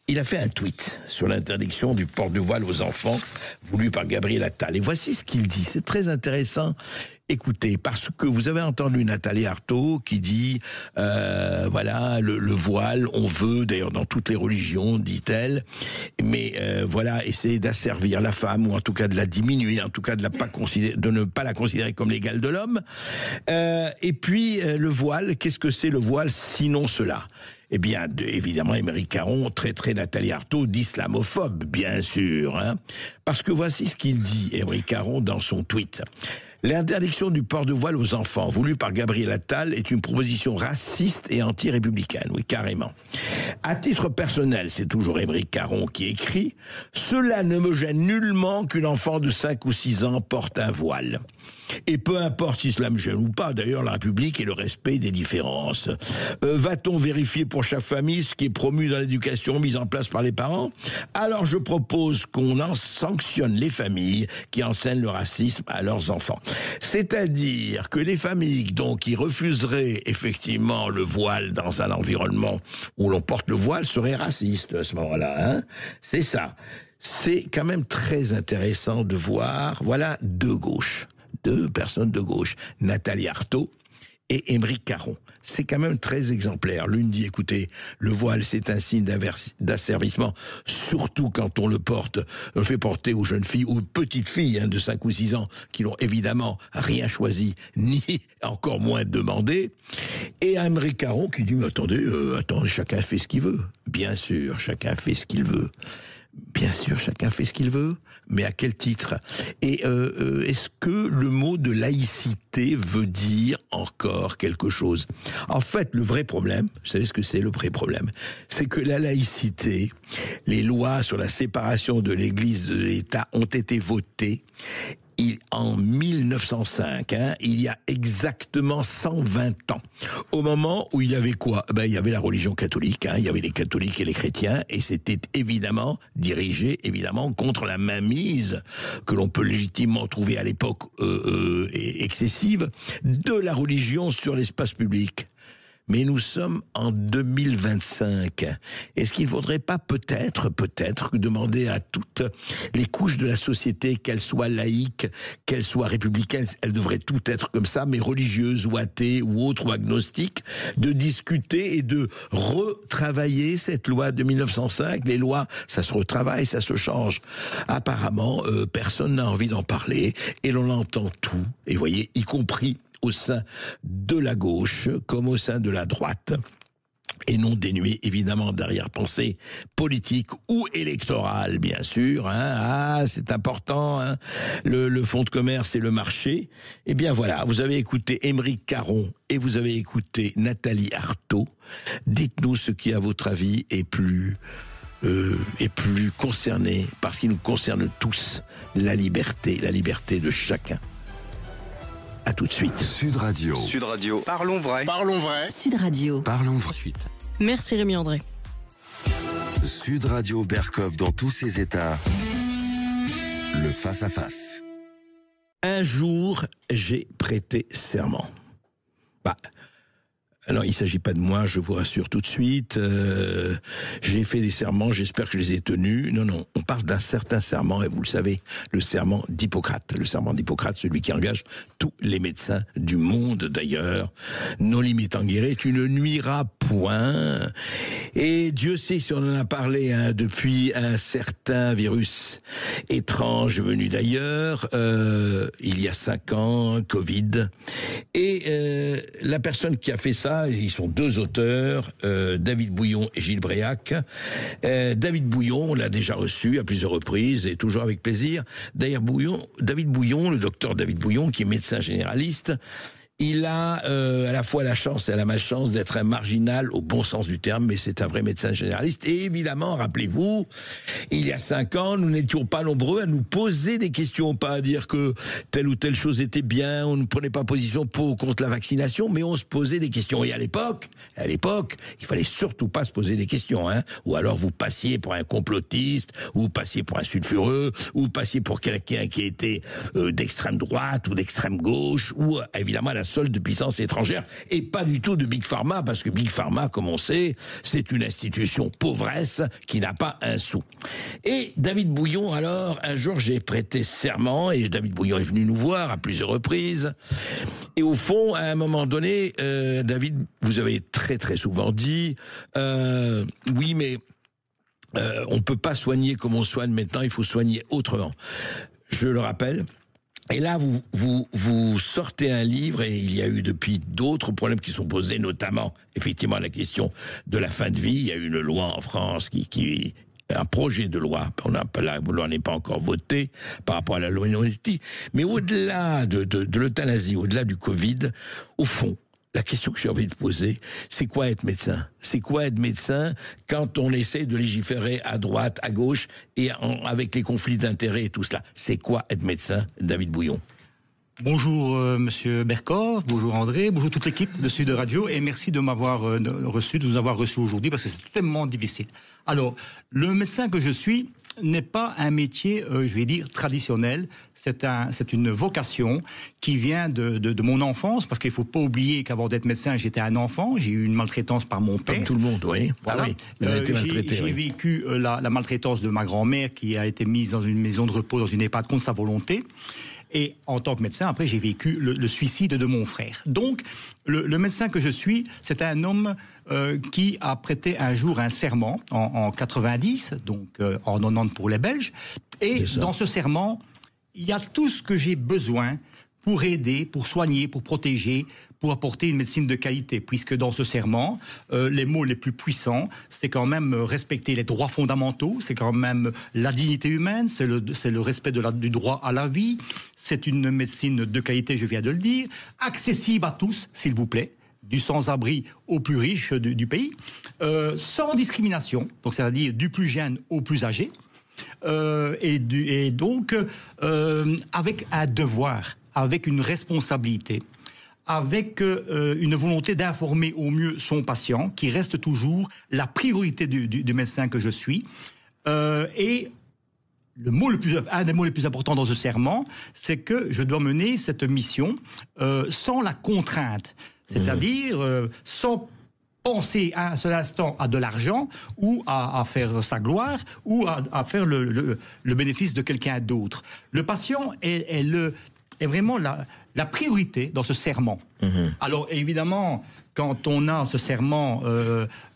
Il a fait un tweet sur l'interdiction du port de voile aux enfants, voulu par Gabriel Attal. Et voici ce qu'il dit, c'est très intéressant. Écoutez, parce que vous avez entendu Nathalie Arthaud qui dit, voilà, le voile, on veut, d'ailleurs dans toutes les religions, dit-elle, mais voilà, essayer d'asservir la femme, ou en tout cas de la diminuer, en tout cas de ne pas la considérer comme l'égale de l'homme. Et puis, le voile, qu'est-ce que c'est le voile sinon cela ? Eh bien, évidemment, Émeric Caron traiterait Nathalie Arthaud d'islamophobe, bien sûr. Parce que voici ce qu'il dit, Émeric Caron, dans son tweet. L'interdiction du port de voile aux enfants, voulue par Gabriel Attal, est une proposition raciste et anti-républicaine, oui, carrément. À titre personnel, c'est toujours Émeric Caron qui écrit, « Cela ne me gêne nullement qu'une enfant de 5 ou 6 ans porte un voile. Et peu importe si cela me gêne ou pas, d'ailleurs, la République est le respect des différences. Va-t-on vérifier pour chaque famille ce qui est promu dans l'éducation mise en place par les parents? Alors je propose qu'on en sanctionne les familles qui enseignent le racisme à leurs enfants. » C'est-à-dire que les familles donc qui refuseraient effectivement le voile dans un environnement où l'on porte le voile seraient racistes à ce moment-là. C'est ça. C'est quand même très intéressant de voir, voilà, deux personnes de gauche, Nathalie Arthaud et Émeric Caron. C'est quand même très exemplaire. L'une dit, écoutez, le voile, c'est un signe d'asservissement, surtout quand on le fait porter aux jeunes filles, ou petites filles de 5 ou 6 ans, qui n'ont évidemment rien choisi, ni encore moins demandé. Et Émeric Caron qui dit, mais attendez, chacun fait ce qu'il veut. Bien sûr, chacun fait ce qu'il veut. Bien sûr, chacun fait ce qu'il veut, mais à quel titre ? Et est-ce que le mot de laïcité veut dire encore quelque chose ? En fait, le vrai problème, vous savez ce que c'est le vrai problème ? C'est que la laïcité, les lois sur la séparation de l'Église de l'État ont été votées en 1905, il y a exactement 120 ans, au moment où il y avait quoi ? Il y avait la religion catholique, il y avait les catholiques et les chrétiens, et c'était évidemment dirigé contre la mainmise que l'on peut légitimement trouver à l'époque excessive de la religion sur l'espace public. Mais nous sommes en 2025. Est-ce qu'il ne faudrait pas peut-être demander à toutes les couches de la société, qu'elles soient laïques, qu'elles soient républicaines, elles devraient toutes être comme ça, mais religieuses ou athées ou autres ou agnostiques, de discuter et de retravailler cette loi de 1905. Les lois, ça se retravaille, ça se change. Apparemment, personne n'a envie d'en parler et l'on entend tout. Et vous voyez, y compris au sein de la gauche comme au sein de la droite, et non dénué évidemment d'arrière-pensée politique ou électorale, bien sûr. C'est important, le fonds de commerce et le marché. Eh bien voilà, vous avez écouté Émeric Caron et vous avez écouté Nathalie Arthaud. Dites-nous ce qui, à votre avis, est plus concerné, parce qu'il nous concerne tous, la liberté de chacun. À tout de suite. Sud Radio. Sud Radio. Parlons vrai. Parlons vrai. Sud Radio. Parlons vrai. Merci Rémi André. Sud Radio Berkov dans tous ses états. Le face-à-face. Un jour, j'ai prêté serment. Alors, il ne s'agit pas de moi, je vous rassure tout de suite. J'ai fait des serments, j'espère que je les ai tenus. Non, on parle d'un certain serment, et vous le savez, le serment d'Hippocrate. Le serment d'Hippocrate, celui qui engage tous les médecins du monde d'ailleurs. Non limitant guérir, tu ne nuiras point. Et Dieu sait si on en a parlé depuis un certain virus étrange venu d'ailleurs, il y a 5 ans, Covid. Et la personne qui a fait ça, ils sont 2 auteurs, David Bouillon et Gilles Bréac. David Bouillon, on l'a déjà reçu à plusieurs reprises et toujours avec plaisir. D'ailleurs, David Bouillon, le docteur David Bouillon, qui est médecin généraliste, il a à la fois la chance et la malchance d'être un marginal au bon sens du terme, mais c'est un vrai médecin généraliste. Et évidemment, rappelez-vous, il y a 5 ans, nous n'étions pas nombreux à nous poser des questions, pas à dire que telle ou telle chose était bien, on ne prenait pas position pour ou contre la vaccination, mais on se posait des questions. Et à l'époque, il fallait surtout pas se poser des questions, hein. Ou alors vous passiez pour un complotiste, ou vous passiez pour un sulfureux, ou vous passiez pour quelqu'un qui était d'extrême droite ou d'extrême gauche, ou évidemment la solde de puissance étrangère, et pas du tout de Big Pharma, parce que Big Pharma, comme on sait, c'est une institution pauvresse qui n'a pas un sou. Et David Bouillon, alors, un jour, j'ai prêté serment, et David Bouillon est venu nous voir à plusieurs reprises, et au fond, à un moment donné, David, vous avez très très souvent dit, oui, mais on ne peut pas soigner comme on soigne maintenant, il faut soigner autrement. Je le rappelle. Et là, vous sortez un livre, et il y a eu depuis d'autres problèmes qui sont posés, notamment, effectivement, la question de la fin de vie. Il y a eu une loi en France un projet de loi, la loi n'est pas encore votée par rapport à la loi Minority, mais au-delà de l'euthanasie, au-delà du Covid, au fond, la question que j'ai envie de poser, c'est quoi être médecin? C'est quoi être médecin quand on essaie de légiférer à droite, à gauche, et avec les conflits d'intérêts et tout cela? C'est quoi être médecin, David Bouillon? Bonjour Monsieur Berkov, bonjour André, bonjour toute l'équipe de Sud Radio, et merci de m'avoir reçu, de nous avoir reçus aujourd'hui, parce que c'est tellement difficile. Alors, le médecin que je suis n'est pas un métier, je vais dire, traditionnel. C'est une vocation qui vient de mon enfance, parce qu'il ne faut pas oublier qu'avant d'être médecin, j'étais un enfant. J'ai eu une maltraitance par mon père. Comme tout le monde, oui. Voilà. Ah oui, vous avez été maltraité. J'ai vécu la maltraitance de ma grand-mère, qui a été mise dans une maison de repos, dans une EHPAD contre sa volonté. Et en tant que médecin, après, j'ai vécu le suicide de mon frère. Donc, le médecin que je suis, c'est un homme qui a prêté un jour un serment en 90, donc en 90 pour les Belges. Et dans ce serment, il y a tout ce que j'ai besoin pour aider, pour soigner, pour protéger, pour apporter une médecine de qualité, puisque dans ce serment, les mots les plus puissants, c'est quand même respecter les droits fondamentaux, c'est quand même la dignité humaine, c'est le respect du droit à la vie, c'est une médecine de qualité, je viens de le dire, accessible à tous, s'il vous plaît, du sans-abri au plus riche du pays, sans discrimination, donc c'est-à-dire du plus jeune au plus âgé, et donc avec un devoir, avec une responsabilité, avec une volonté d'informer au mieux son patient, qui reste toujours la priorité du médecin que je suis. Et un des mots les plus importants dans ce serment, c'est que je dois mener cette mission sans la contrainte, c'est-à-dire sans penser à un seul instant à de l'argent ou à faire sa gloire ou à faire le bénéfice de quelqu'un d'autre. Le patient est vraiment la priorité dans ce serment. Alors évidemment, quand on a ce serment,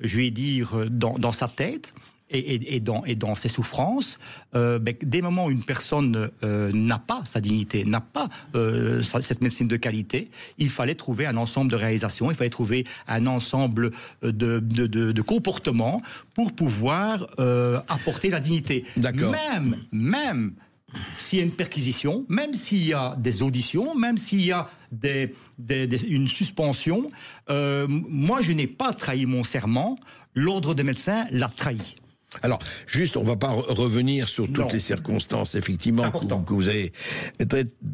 je vais dire, dans sa tête et dans ses souffrances, des moments où une personne n'a pas sa dignité, n'a pas cette médecine de qualité, il fallait trouver un ensemble de réalisations, il fallait trouver un ensemble de comportements pour pouvoir apporter la dignité. D'accord. Même s'il y a une perquisition, même s'il y a des auditions, même s'il y a une suspension, moi je n'ai pas trahi mon serment, l'ordre des médecins l'a trahi. Alors, juste, on ne va pas revenir sur toutes les circonstances, effectivement, que vous avez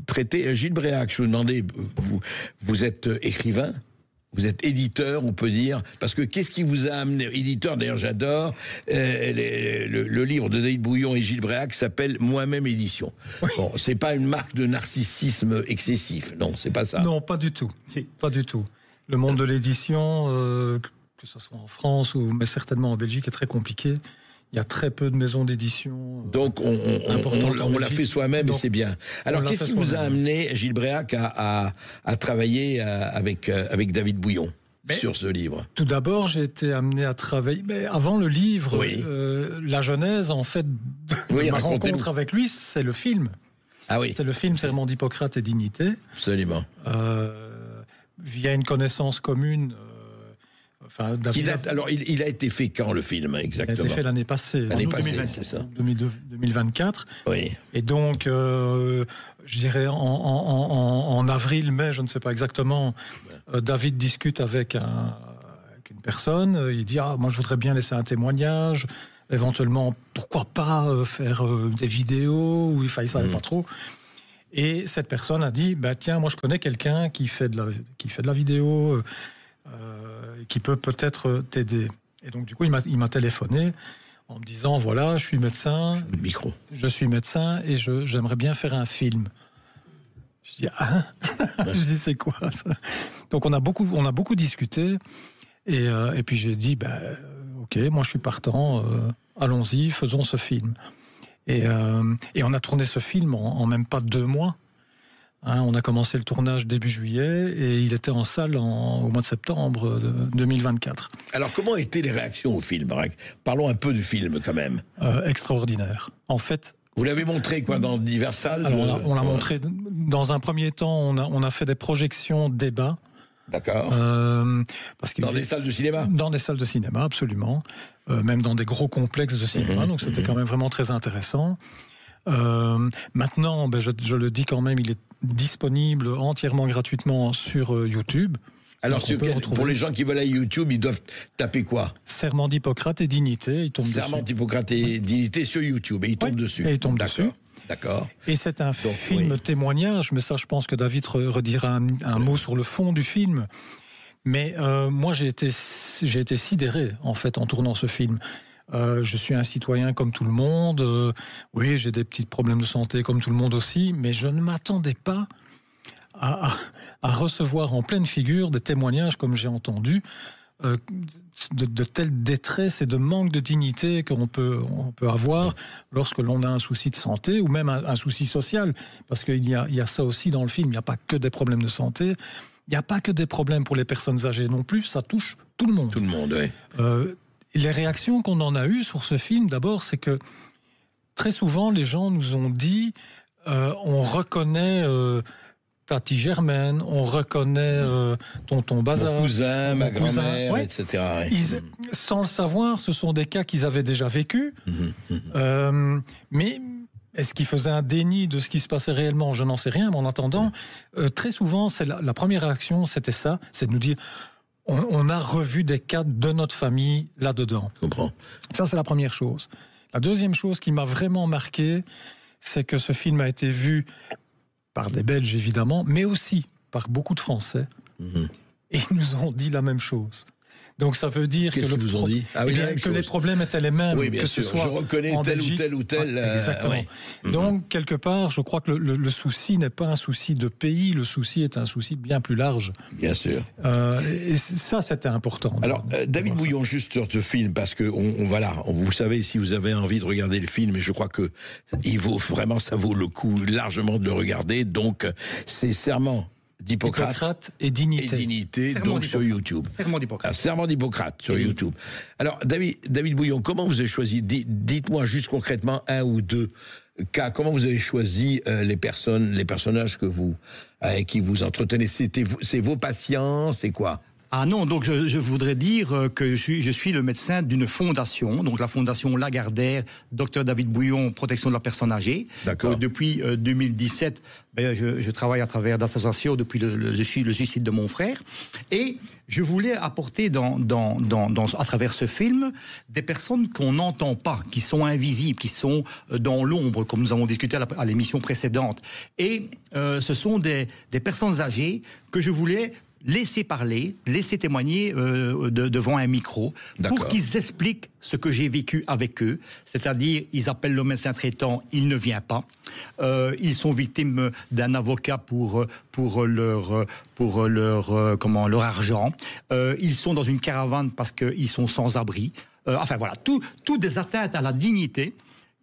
traitées. Gilles Bréac, je vous demandais, vous êtes écrivain, vous êtes éditeur, on peut dire, parce que qu'est-ce qui vous a amené, éditeur, d'ailleurs j'adore, le livre de David Bouillon et Gilles Bréac s'appelle Moi-même Édition. Oui. Bon, c'est pas une marque de narcissisme excessif, non, c'est pas ça. Non, pas du tout, pas du tout. Le monde de l'édition, que ce soit en France, mais certainement en Belgique, est très compliqué. Il y a très peu de maisons d'édition. Donc on l'a fait soi-même et c'est bien. Alors qu'est-ce qui vous a amené, Gilles Bréac, à travailler avec David Bouillon? sur ce livre? Tout d'abord, j'ai été amené à travailler. Mais avant le livre, Oui. La genèse, en fait, de ma rencontre avec lui, c'est le film. Ah oui. C'est le film Serment d'Hippocrate et Dignité. Absolument. Via une connaissance commune. Qui date, alors, il a été fait quand, le film, exactement? Il a été fait l'année passée. L'année passée, 2024, c'est ça. 2024. Oui. Et donc, je dirais en avril, mai, je ne sais pas exactement, David discute avec une personne. Il dit, moi, je voudrais bien laisser un témoignage. Éventuellement, pourquoi pas faire des vidéos, ou il savait pas trop. Et cette personne a dit, tiens, moi, je connais quelqu'un qui fait de la vidéo, qui peut peut-être t'aider. Et donc, du coup, il m'a téléphoné en me disant, voilà, je suis médecin. Micro. Je suis médecin et j'aimerais bien faire un film. Je dis, je dis, c'est quoi ça? Donc, on a beaucoup discuté. Et puis, j'ai dit, ok, moi, je suis partant. Allons-y, faisons ce film. Et on a tourné ce film en même pas 2 mois. On a commencé le tournage début juillet et il était en salle au mois de septembre 2024. Alors, comment étaient les réactions au film? Parlons un peu du film, quand même. Extraordinaire. En fait... Vous l'avez montré, quoi, dans diverses salles? Alors, on l'a montré... Dans un premier temps, on a fait des projections débat. D'accord. Dans des salles de cinéma? Dans des salles de cinéma, absolument. Même dans des gros complexes de cinéma. Donc, c'était quand même vraiment très intéressant. Maintenant, je le dis quand même, il est disponible entièrement gratuitement sur YouTube. Alors, pour les gens qui veulent aller YouTube, ils doivent taper quoi? Serment d'Hippocrate et Dignité, ils tombent dessus. Serment d'Hippocrate et Dignité sur YouTube, et ils tombent dessus. Et ils tombent dessus. D'accord. Et c'est un film témoignage, mais ça, je pense que David redira un mot sur le fond du film. Mais moi, j'ai été sidéré, en fait, en tournant ce film. Je suis un citoyen comme tout le monde. Oui, j'ai des petits problèmes de santé comme tout le monde aussi, mais je ne m'attendais pas à recevoir en pleine figure des témoignages comme j'ai entendu de telle détresse et de manque de dignité qu'on peut avoir lorsque l'on a un souci de santé ou même un souci social, parce qu'il y a ça aussi dans le film. Il n'y a pas que des problèmes de santé, il n'y a pas que des problèmes pour les personnes âgées non plus, ça touche tout le monde. Tout le monde, oui. Les réactions qu'on en a eues sur ce film, d'abord, c'est que très souvent, les gens nous ont dit on reconnaît Tati Germaine, on reconnaît tonton Bazar, mon cousin, ma grand-mère, ouais. etc. Sans le savoir, ce sont des cas qu'ils avaient déjà vécus. Mais est-ce qu'ils faisaient un déni de ce qui se passait réellement? Je n'en sais rien, mais en attendant, très souvent, la première réaction, c'était ça, c'est de nous dire... On a revu des cas de notre famille là-dedans. Je comprends. Ça, c'est la première chose. La deuxième chose qui m'a vraiment marqué, c'est que ce film a été vu par des Belges, évidemment, mais aussi par beaucoup de Français. Et ils nous ont dit la même chose. Donc ça veut dire que, les problèmes étaient les mêmes. Oui, bien que sûr. Ce soit je reconnais tel Belgique, ou tel. Exactement. Donc, quelque part, je crois que le souci n'est pas un souci de pays, le souci est un souci bien plus large. Bien sûr. Et ça, c'était important. Alors, David Bouillon, juste sur ce film, parce que vous savez, si vous avez envie de regarder le film, et je crois que ça vaut le coup largement de le regarder. Donc, c'est Serment d'Hippocrate et Dignité. Donc sur YouTube. Serment d'Hippocrate. Serment d'Hippocrate sur YouTube. Alors, David Bouillon, comment vous avez choisi, dites-moi juste concrètement un ou deux cas, comment vous avez choisi les personnages avec qui vous entretenez? C'est vos patients, c'est quoi? Ah non, donc je voudrais dire que je suis le médecin d'une fondation, donc la fondation Lagardère, Dr David Bouillon, protection de la personne âgée. D'accord. Depuis 2017, je travaille à travers d'associations depuis le suicide de mon frère. Et je voulais apporter à travers ce film des personnes qu'on n'entend pas, qui sont invisibles, qui sont dans l'ombre, comme nous avons discuté à l'émission précédente. Et ce sont des personnes âgées que je voulais laisser parler, laisser témoigner devant un micro pour qu'ils expliquent ce que j'ai vécu avec eux. C'est-à-dire, ils appellent le médecin traitant, il ne vient pas. Ils sont victimes d'un avocat pour leur argent. Ils sont dans une caravane parce qu'ils sont sans abri. Enfin voilà, tout des atteintes à la dignité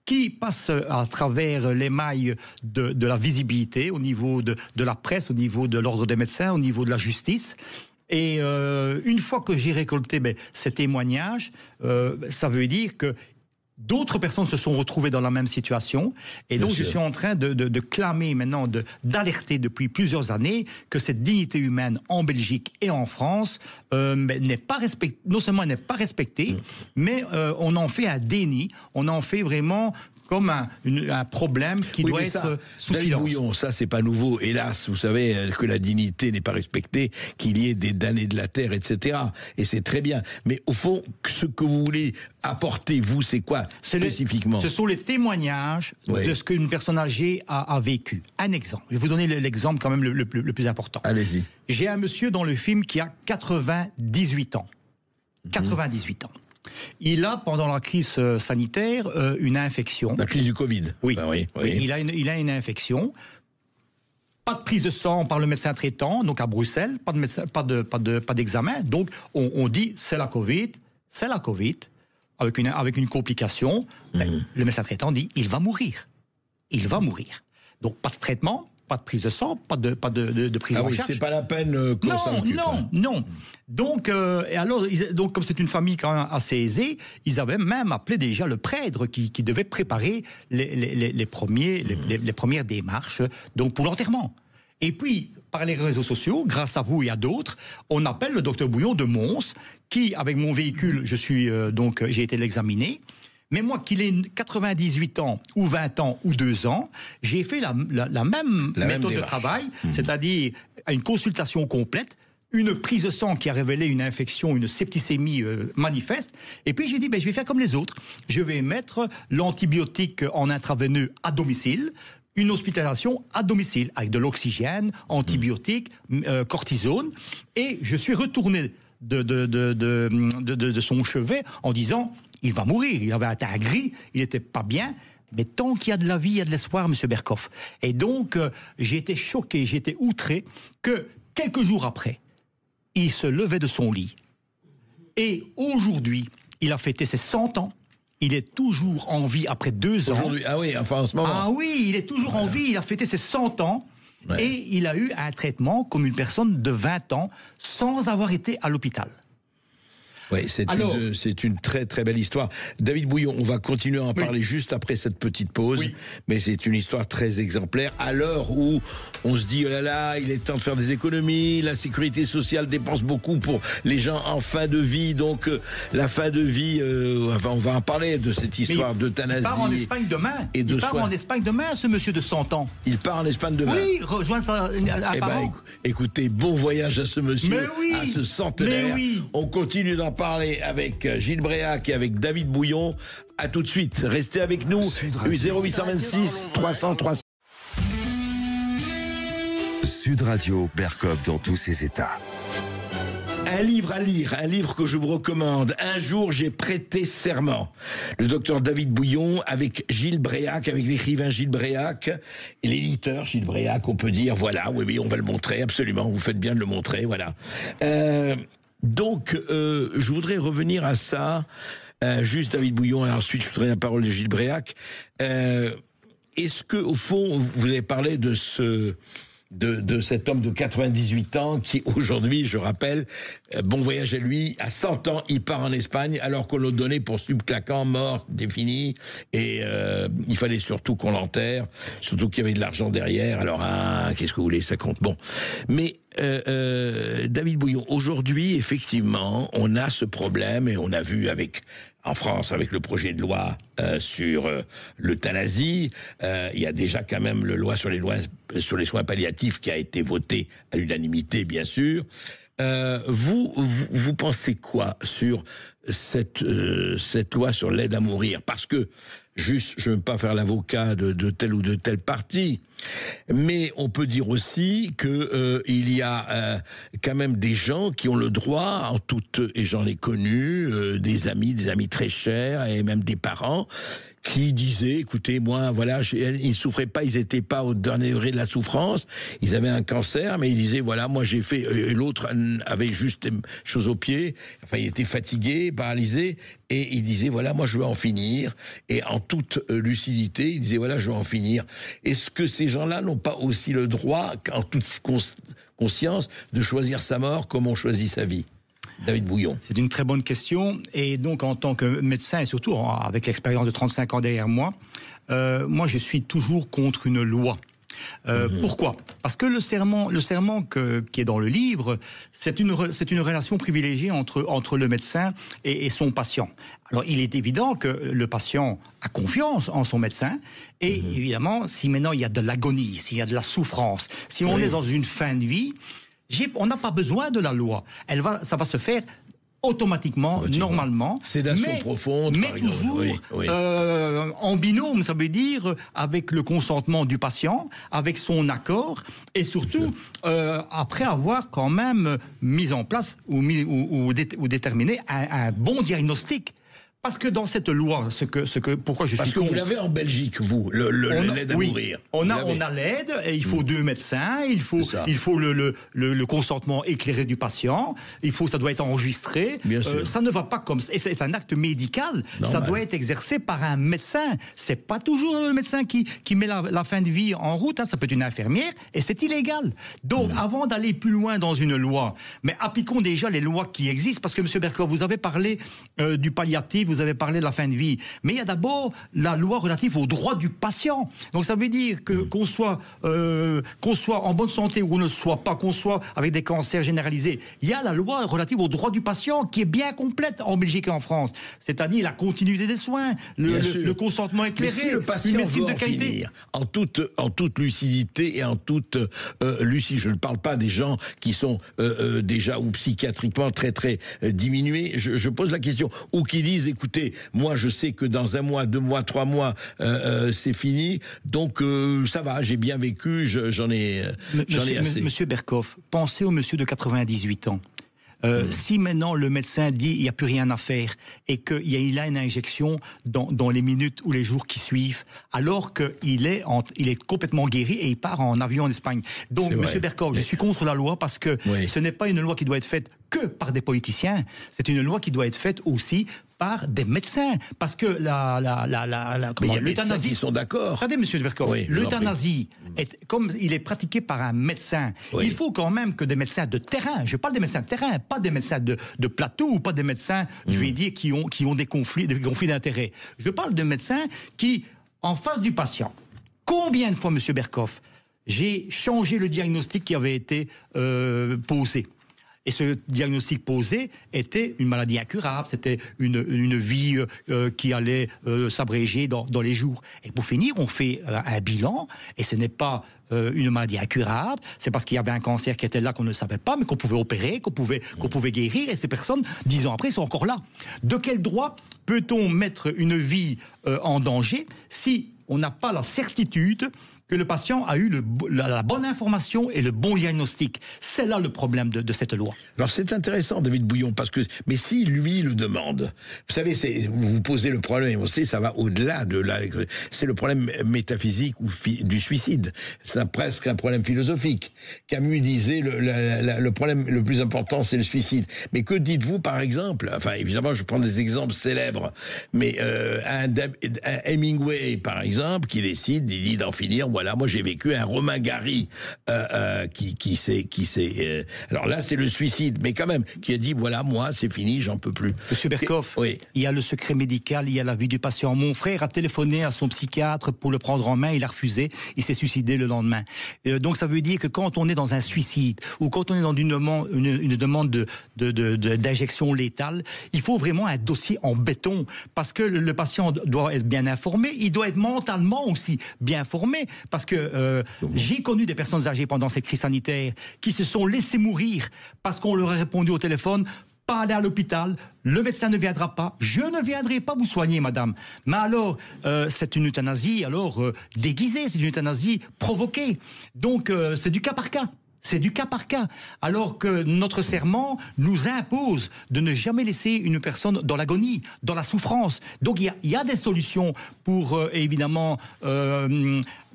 qui passe à travers les mailles de la visibilité, au niveau de la presse, au niveau de l'ordre des médecins, au niveau de la justice. Et une fois que j'ai récolté ces témoignages, ça veut dire que d'autres personnes se sont retrouvées dans la même situation. Et donc, je suis en train de clamer maintenant, d'alerter depuis plusieurs années que cette dignité humaine en Belgique et en France n'est pas respectée. Non seulement elle n'est pas respectée, mais on en fait un déni. On en fait vraiment comme un problème qui doit être sous silence. Bouillon, ça c'est pas nouveau. Hélas, vous savez que la dignité n'est pas respectée, qu'il y ait des damnés de la terre, etc. Et c'est très bien. Mais au fond, ce que vous voulez apporter, vous, c'est quoi spécifiquement? Ce sont les témoignages de ce qu'une personne âgée a vécu. Un exemple. Je vais vous donner l'exemple quand même le plus important. Allez-y. J'ai un monsieur dans le film qui a 98 ans. 98 ans. Il a, pendant la crise sanitaire, une infection. La crise du Covid. Oui. Ben oui. Il a une infection. Pas de prise de sang par le médecin traitant, donc à Bruxelles, pas d'examen. Donc on dit c'est la Covid, avec une complication. Le médecin traitant dit il va mourir. Il va mourir. Donc pas de traitement, pas de prise de sang, pas de prise en charge. C'est pas la peine qu'on s'en occupe. Non. Donc, donc, comme c'est une famille quand même assez aisée, ils avaient même appelé déjà le prêtre qui devait préparer les premières démarches donc pour l'enterrement. Et puis, par les réseaux sociaux, grâce à vous et à d'autres, on appelle le docteur Bouillon de Mons, qui, avec mon véhicule, j'ai été l'examiner. Mais moi, qu'il ait 98 ans, ou 20 ans, ou 2 ans, j'ai fait la même méthode de travail, c'est-à-dire une consultation complète, une prise de sang qui a révélé une infection, une septicémie manifeste, et puis j'ai dit, je vais faire comme les autres. Je vais mettre l'antibiotique en intraveineux à domicile, une hospitalisation à domicile, avec de l'oxygène, antibiotiques, cortisone, et je suis retourné de son chevet en disant... Il va mourir, il avait un teint gris, il n'était pas bien, mais tant qu'il y a de la vie, il y a de l'espoir, M. Berkoff. Et donc, j'ai été choqué, j'ai été outré que, quelques jours après, il se levait de son lit. Et aujourd'hui, il a fêté ses 100 ans, il est toujours en vie après 2 ans. Aujourd'hui, ah oui, enfin en ce moment. Ah oui, il est toujours en vie, il a fêté ses 100 ans, et il a eu un traitement comme une personne de 20 ans, sans avoir été à l'hôpital. Oui, c'est une très très belle histoire. David Bouillon, on va continuer à en parler juste après cette petite pause, mais c'est une histoire très exemplaire. À l'heure où on se dit, oh là là, il est temps de faire des économies, la sécurité sociale dépense beaucoup pour les gens en fin de vie, donc la fin de vie, on va en parler de cette histoire d'euthanasie. Il part en Espagne demain. Il part en Espagne demain, ce monsieur de 100 ans. Il part en Espagne demain. Oui, rejoindre sa parent. Écoutez, bon voyage à ce monsieur, à ce centenaire. On continue d'en parler avec Gilles Bréac et avec David Bouillon. À tout de suite. Restez avec nous. 0826 300 300. Sud Radio, Berkoff dans tous ses états. Un livre à lire, un livre que je vous recommande. Un jour, j'ai prêté serment. Le docteur David Bouillon avec Gilles Bréac, avec l'écrivain Gilles Bréac et l'éditeur Gilles Bréac, on peut dire, voilà, oui, on va le montrer, absolument, vous faites bien de le montrer, voilà. Donc, je voudrais revenir à ça, juste David Bouillon, et ensuite je voudrais la parole de Gilles Bréac. Est-ce que, au fond, vous avez parlé de cet homme de 98 ans qui, aujourd'hui, je rappelle, bon voyage à lui, à 100 ans, il part en Espagne, alors qu'on l'a donné pour subclaquant, mort, défini, et il fallait surtout qu'on l'enterre, surtout qu'il y avait de l'argent derrière, alors, qu'est-ce que vous voulez, ça compte. Bon, mais David Bouillon, aujourd'hui, effectivement, on a ce problème, et on a vu en France, avec le projet de loi sur l'euthanasie, il y a déjà quand même le loi sur les soins palliatifs qui a été voté à l'unanimité, bien sûr. Vous pensez quoi sur cette loi sur l'aide à mourir? Parce que, juste, je ne veux pas faire l'avocat de tel ou de tel parti, mais on peut dire aussi que il y a quand même des gens qui ont le droit, et j'en ai connu, des amis très chers, et même des parents, qui disaient, écoutez, moi, voilà, ils souffraient pas, ils étaient pas au dernier degré de la souffrance, ils avaient un cancer, mais ils disaient, voilà, moi j'ai fait, et l'autre avait juste des choses aux pieds, enfin, il était fatigué, paralysé, et il disait, voilà, moi je veux en finir, et en toute lucidité, il disait, voilà, je veux en finir. Est-ce que ces gens-là n'ont pas aussi le droit, en toute conscience de choisir sa mort comme on choisit sa vie? David Bouillon. C'est une très bonne question. Et donc, en tant que médecin, et surtout avec l'expérience de 35 ans derrière moi, moi, je suis toujours contre une loi. Pourquoi? Parce que le serment qui est dans le livre, c'est une relation privilégiée entre le médecin et son patient. Alors, il est évident que le patient a confiance en son médecin, et évidemment, si maintenant il y a de l'agonie, s'il y a de la souffrance, si on est dans une fin de vie, on n'a pas besoin de la loi. Ça va se faire automatiquement, normalement. Sédation profonde, mais par exemple. Toujours en binôme, ça veut dire avec le consentement du patient, avec son accord, et surtout après avoir quand même mis en place ou déterminé un bon diagnostic. Parce que dans cette loi, pourquoi je suis contre... Parce que vous l'avez en Belgique, vous, l'aide à mourir. On a l'aide, et il faut 2 médecins, il faut le consentement éclairé du patient, ça doit être enregistré. Bien sûr. Ça ne va pas comme ça. Et c'est un acte médical, ça doit être exercé par un médecin. C'est pas toujours le médecin qui met la fin de vie en route, ça peut être une infirmière, et c'est illégal. Donc, avant d'aller plus loin dans une loi, mais appliquons déjà les lois qui existent, parce que, M. Bercoeur, vous avez parlé du palliatif, vous avez parlé de la fin de vie, mais il y a d'abord la loi relative aux droits du patient. Donc ça veut dire que qu'on soit en bonne santé ou on ne soit pas, qu'on soit avec des cancers généralisés, il y a la loi relative aux droits du patient qui est bien complète en Belgique et en France. C'est-à-dire la continuité des soins, le consentement éclairé, si le patient une médecine de qualité. Finir, en toute lucidité et en toute lucie, je ne parle pas des gens qui sont déjà ou psychiatriquement très très diminués, je pose la question, ou qui disent écoutez, moi je sais que dans 1 mois, 2 mois, 3 mois, c'est fini, donc ça va, j'ai bien vécu, j'en ai assez. Monsieur Bercoff, pensez au monsieur de 98 ans. Si maintenant le médecin dit il n'y a plus rien à faire et qu'il a une injection dans les minutes ou les jours qui suivent, alors qu'il est complètement guéri et il part en avion en Espagne. Donc, Monsieur Bercoff, je suis contre la loi parce que ce n'est pas une loi qui doit être faite que par des politiciens, c'est une loi qui doit être faite aussi par des médecins, parce que l'euthanasie, qui sont d'accord. Regardez, Monsieur Bercoff, l'euthanasie, comme il est pratiqué par un médecin, il faut quand même que des médecins de terrain, je parle des médecins de terrain, pas des médecins de plateau ou pas des médecins, je vais dire, qui ont des conflits d'intérêts. Je parle de médecins qui, en face du patient, combien de fois, Monsieur Bercoff, j'ai changé le diagnostic qui avait été posé. Et ce diagnostic posé était une maladie incurable, c'était une vie qui allait s'abréger dans les jours. Et pour finir, on fait un bilan, et ce n'est pas une maladie incurable, c'est parce qu'il y avait un cancer qui était là qu'on ne savait pas, mais qu'on pouvait opérer, qu'on pouvait guérir, et ces personnes, 10 ans après, sont encore là. De quel droit peut-on mettre une vie en danger si on n'a pas la certitude que le patient a eu la bonne information et le bon diagnostic? C'est là le problème de cette loi. Alors c'est intéressant, David Bouillon, parce que, mais si lui le demande, vous savez, vous posez le problème, on sait, ça va au-delà c'est le problème métaphysique ou du suicide. C'est presque un problème philosophique. Camus disait, le problème le plus important, c'est le suicide. Mais que dites-vous, par exemple, enfin, évidemment, je prends des exemples célèbres, mais un Hemingway, par exemple, qui décide, il dit d'en finir, voilà, moi j'ai vécu un Romain Gary qui s'est alors là c'est le suicide, mais quand même qui a dit voilà, moi c'est fini, j'en peux plus. Monsieur Bercoff, il y a le secret médical, il y a la vie du patient. Mon frère a téléphoné à son psychiatre pour le prendre en main, il a refusé, il s'est suicidé le lendemain. Donc ça veut dire que quand on est dans un suicide ou quand on est dans une demande d'injection létale, il faut vraiment un dossier en béton, parce que le patient doit être bien informé, il doit être mentalement aussi bien formé. Parce que j'ai connu des personnes âgées pendant cette crise sanitaire qui se sont laissées mourir parce qu'on leur a répondu au téléphone, pas aller à l'hôpital, le médecin ne viendra pas, je ne viendrai pas vous soigner, madame. Mais alors, c'est une euthanasie déguisée, c'est une euthanasie provoquée. Donc, c'est du cas par cas. C'est du cas par cas. Alors que notre serment nous impose de ne jamais laisser une personne dans l'agonie, dans la souffrance. Donc il y a des solutions pour évidemment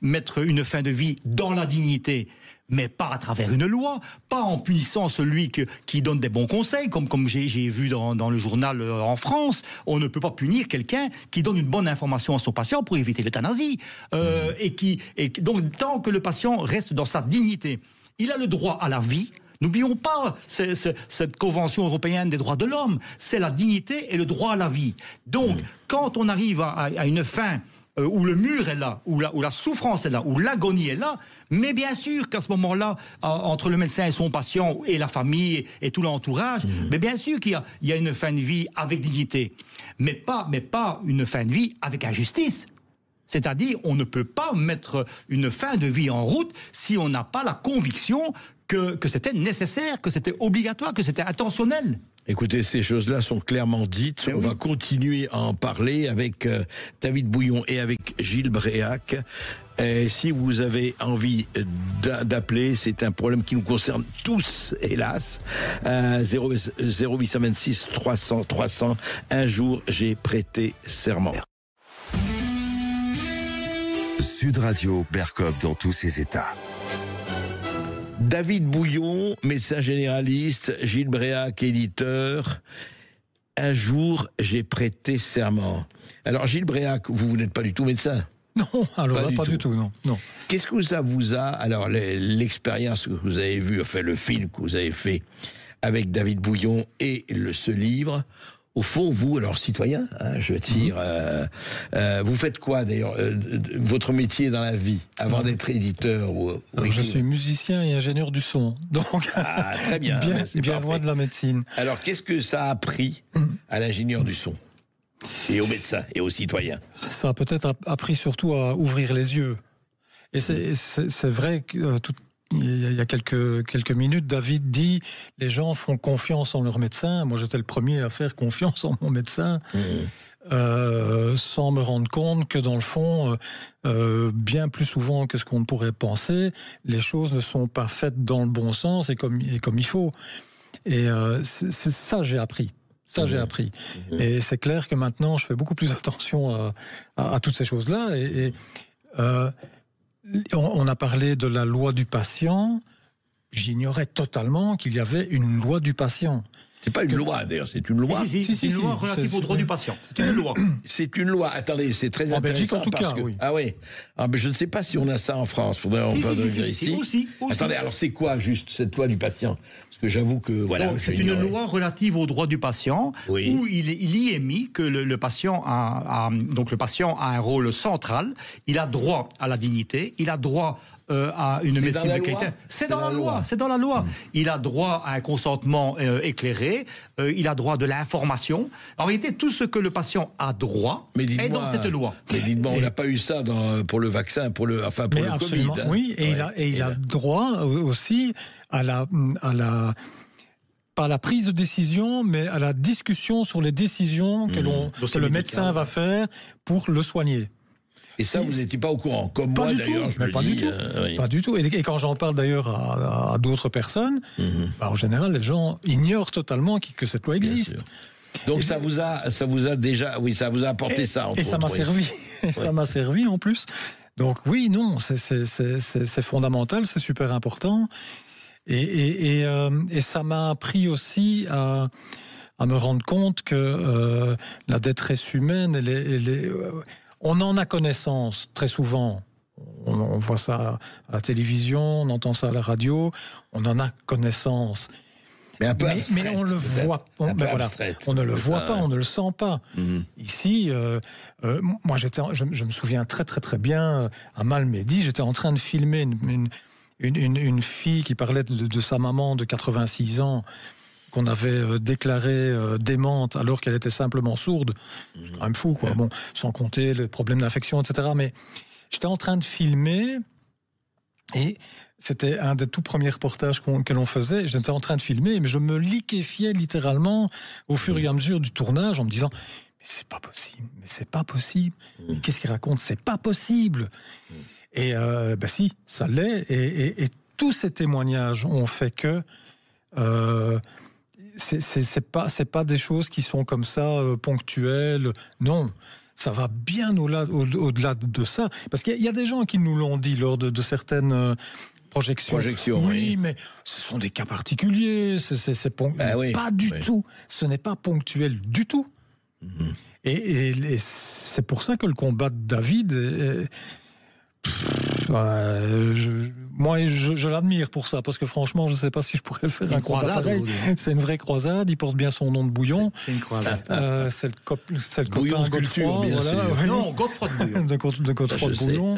mettre une fin de vie dans la dignité. Mais pas à travers une loi, pas en punissant celui qui donne des bons conseils, comme j'ai vu dans le journal en France. On ne peut pas punir quelqu'un qui donne une bonne information à son patient pour éviter l'euthanasie. Donc tant que le patient reste dans sa dignité Il a le droit à la vie. N'oublions pas cette Convention européenne des droits de l'homme. C'est la dignité et le droit à la vie. Donc, quand on arrive à une fin où le mur est là, où la souffrance est là, où l'agonie est là, mais bien sûr qu'à ce moment-là, entre le médecin et son patient, et la famille, et tout l'entourage, mais bien sûr qu'il y a une fin de vie avec dignité. Mais pas une fin de vie avec injustice. C'est-à-dire, on ne peut pas mettre une fin de vie en route si on n'a pas la conviction que c'était nécessaire, que c'était obligatoire, que c'était intentionnel. Écoutez, ces choses-là sont clairement dites. On va continuer à en parler avec David Bouillon et avec Gilles Bréac. Et si vous avez envie d'appeler, c'est un problème qui nous concerne tous, hélas. 0826 300 300. Un jour, j'ai prêté serment. Sud Radio, Berkov dans tous ses états. David Bouillon, médecin généraliste, Gilles Bréac, éditeur. Un jour, j'ai prêté serment. Alors, Gilles Bréac, vous n'êtes pas du tout médecin? Non, alors pas du tout, non. Qu'est-ce que ça vous a, alors l'expérience que vous avez vue, enfin le film que vous avez fait avec David Bouillon et ce livre, au fond, vous, alors citoyen, je tire, vous faites quoi d'ailleurs, votre métier dans la vie, avant d'être éditeur je suis musicien et ingénieur du son, donc très bien, bien loin de la médecine. Alors qu'est-ce que ça a appris à l'ingénieur du son et aux médecins et aux citoyens? Ça a peut-être appris surtout à ouvrir les yeux. Et c'est vrai que il y a quelques minutes, David dit « Les gens font confiance en leur médecin ». Moi, j'étais le premier à faire confiance en mon médecin, sans me rendre compte que, dans le fond, bien plus souvent que ce qu'on pourrait penser, les choses ne sont pas faites dans le bon sens et comme il faut. Et c'est ça j'ai appris. J'ai appris. Et c'est clair que maintenant, je fais beaucoup plus attention à toutes ces choses-là. On a parlé de la loi du patient. J'ignorais totalement qu'il y avait une loi du patient. C'est pas une loi, d'ailleurs, c'est une loi. C'est une loi relative aux droits du patient. C'est une loi. C'est une loi. Attendez, c'est très intéressant. En Belgique, en tout cas, que, oui. Ah oui. Mais je ne sais pas si on a ça en France. Faudrait en parler ici. Aussi. Attendez, alors c'est quoi juste cette loi du patient? Parce que j'avoue que voilà. C'est une loi relative aux droits du patient, où il y est mis que le patient a un rôle central. Il a droit à la dignité. Il a droit à une médecine de qualité. C'est dans la loi. C'est dans la loi. Il a droit à un consentement éclairé. Il a droit de l'information. En réalité, tout ce que le patient a droit est dans cette loi. Mais dites-moi, on n'a pas eu ça pour le vaccin, pour le absolument, Covid. Oui, il a droit aussi à pas la prise de décision, mais à la discussion sur les décisions que le médecin va faire pour le soigner. Et ça, vous n'étiez pas au courant, comme moi d'ailleurs. Pas du tout. Et quand j'en parle d'ailleurs à d'autres personnes, en général, les gens ignorent totalement que cette loi existe. Donc ça vous a déjà, ça vous a apporté ça. Et ça m'a servi. Et ça m'a servi en plus. Donc oui, non, c'est fondamental, c'est super important. Et ça m'a appris aussi à me rendre compte que la détresse humaine, on en a connaissance très souvent. On voit ça à la télévision, on entend ça à la radio, on en a connaissance. Mais un peu abstraite, mais on le voit. On ne le voit pas, on ne le sent pas. Ici, moi, je me souviens très très très bien, à Malmedy, j'étais en train de filmer une fille qui parlait de sa maman de 86 ans, qu'on avait déclarée démente alors qu'elle était simplement sourde. C'est quand même fou, quoi. Bon, sans compter le problème d'infection, etc. Mais j'étais en train de filmer et c'était un des tout premiers reportages que l'on faisait. J'étais en train de filmer, mais je me liquéfiais littéralement au fur et à mesure du tournage en me disant « Mais c'est pas possible, mais qu'est-ce qu'il raconte? C'est pas possible !» Et si, ça l'est. Et tous ces témoignages ont fait que c'est pas des choses qui sont comme ça ponctuelles. Non, ça va bien au-delà de ça. Parce qu'il y a des gens qui nous l'ont dit lors de certaines projections. Oui, mais ce sont des cas particuliers. Pas du tout. Ce n'est pas ponctuel du tout. Et c'est pour ça que le combat de David Moi, je l'admire pour ça, parce que franchement, je ne sais pas si je pourrais faire un combat pareil. C'est une vraie croisade, il porte bien son nom de Bouillon. C'est une croisade. C'est le Bouillon copain de culture, Godefroy, bien voilà. sûr. Non, Godefroy de Bouillon. de Godefroy de Bouillon.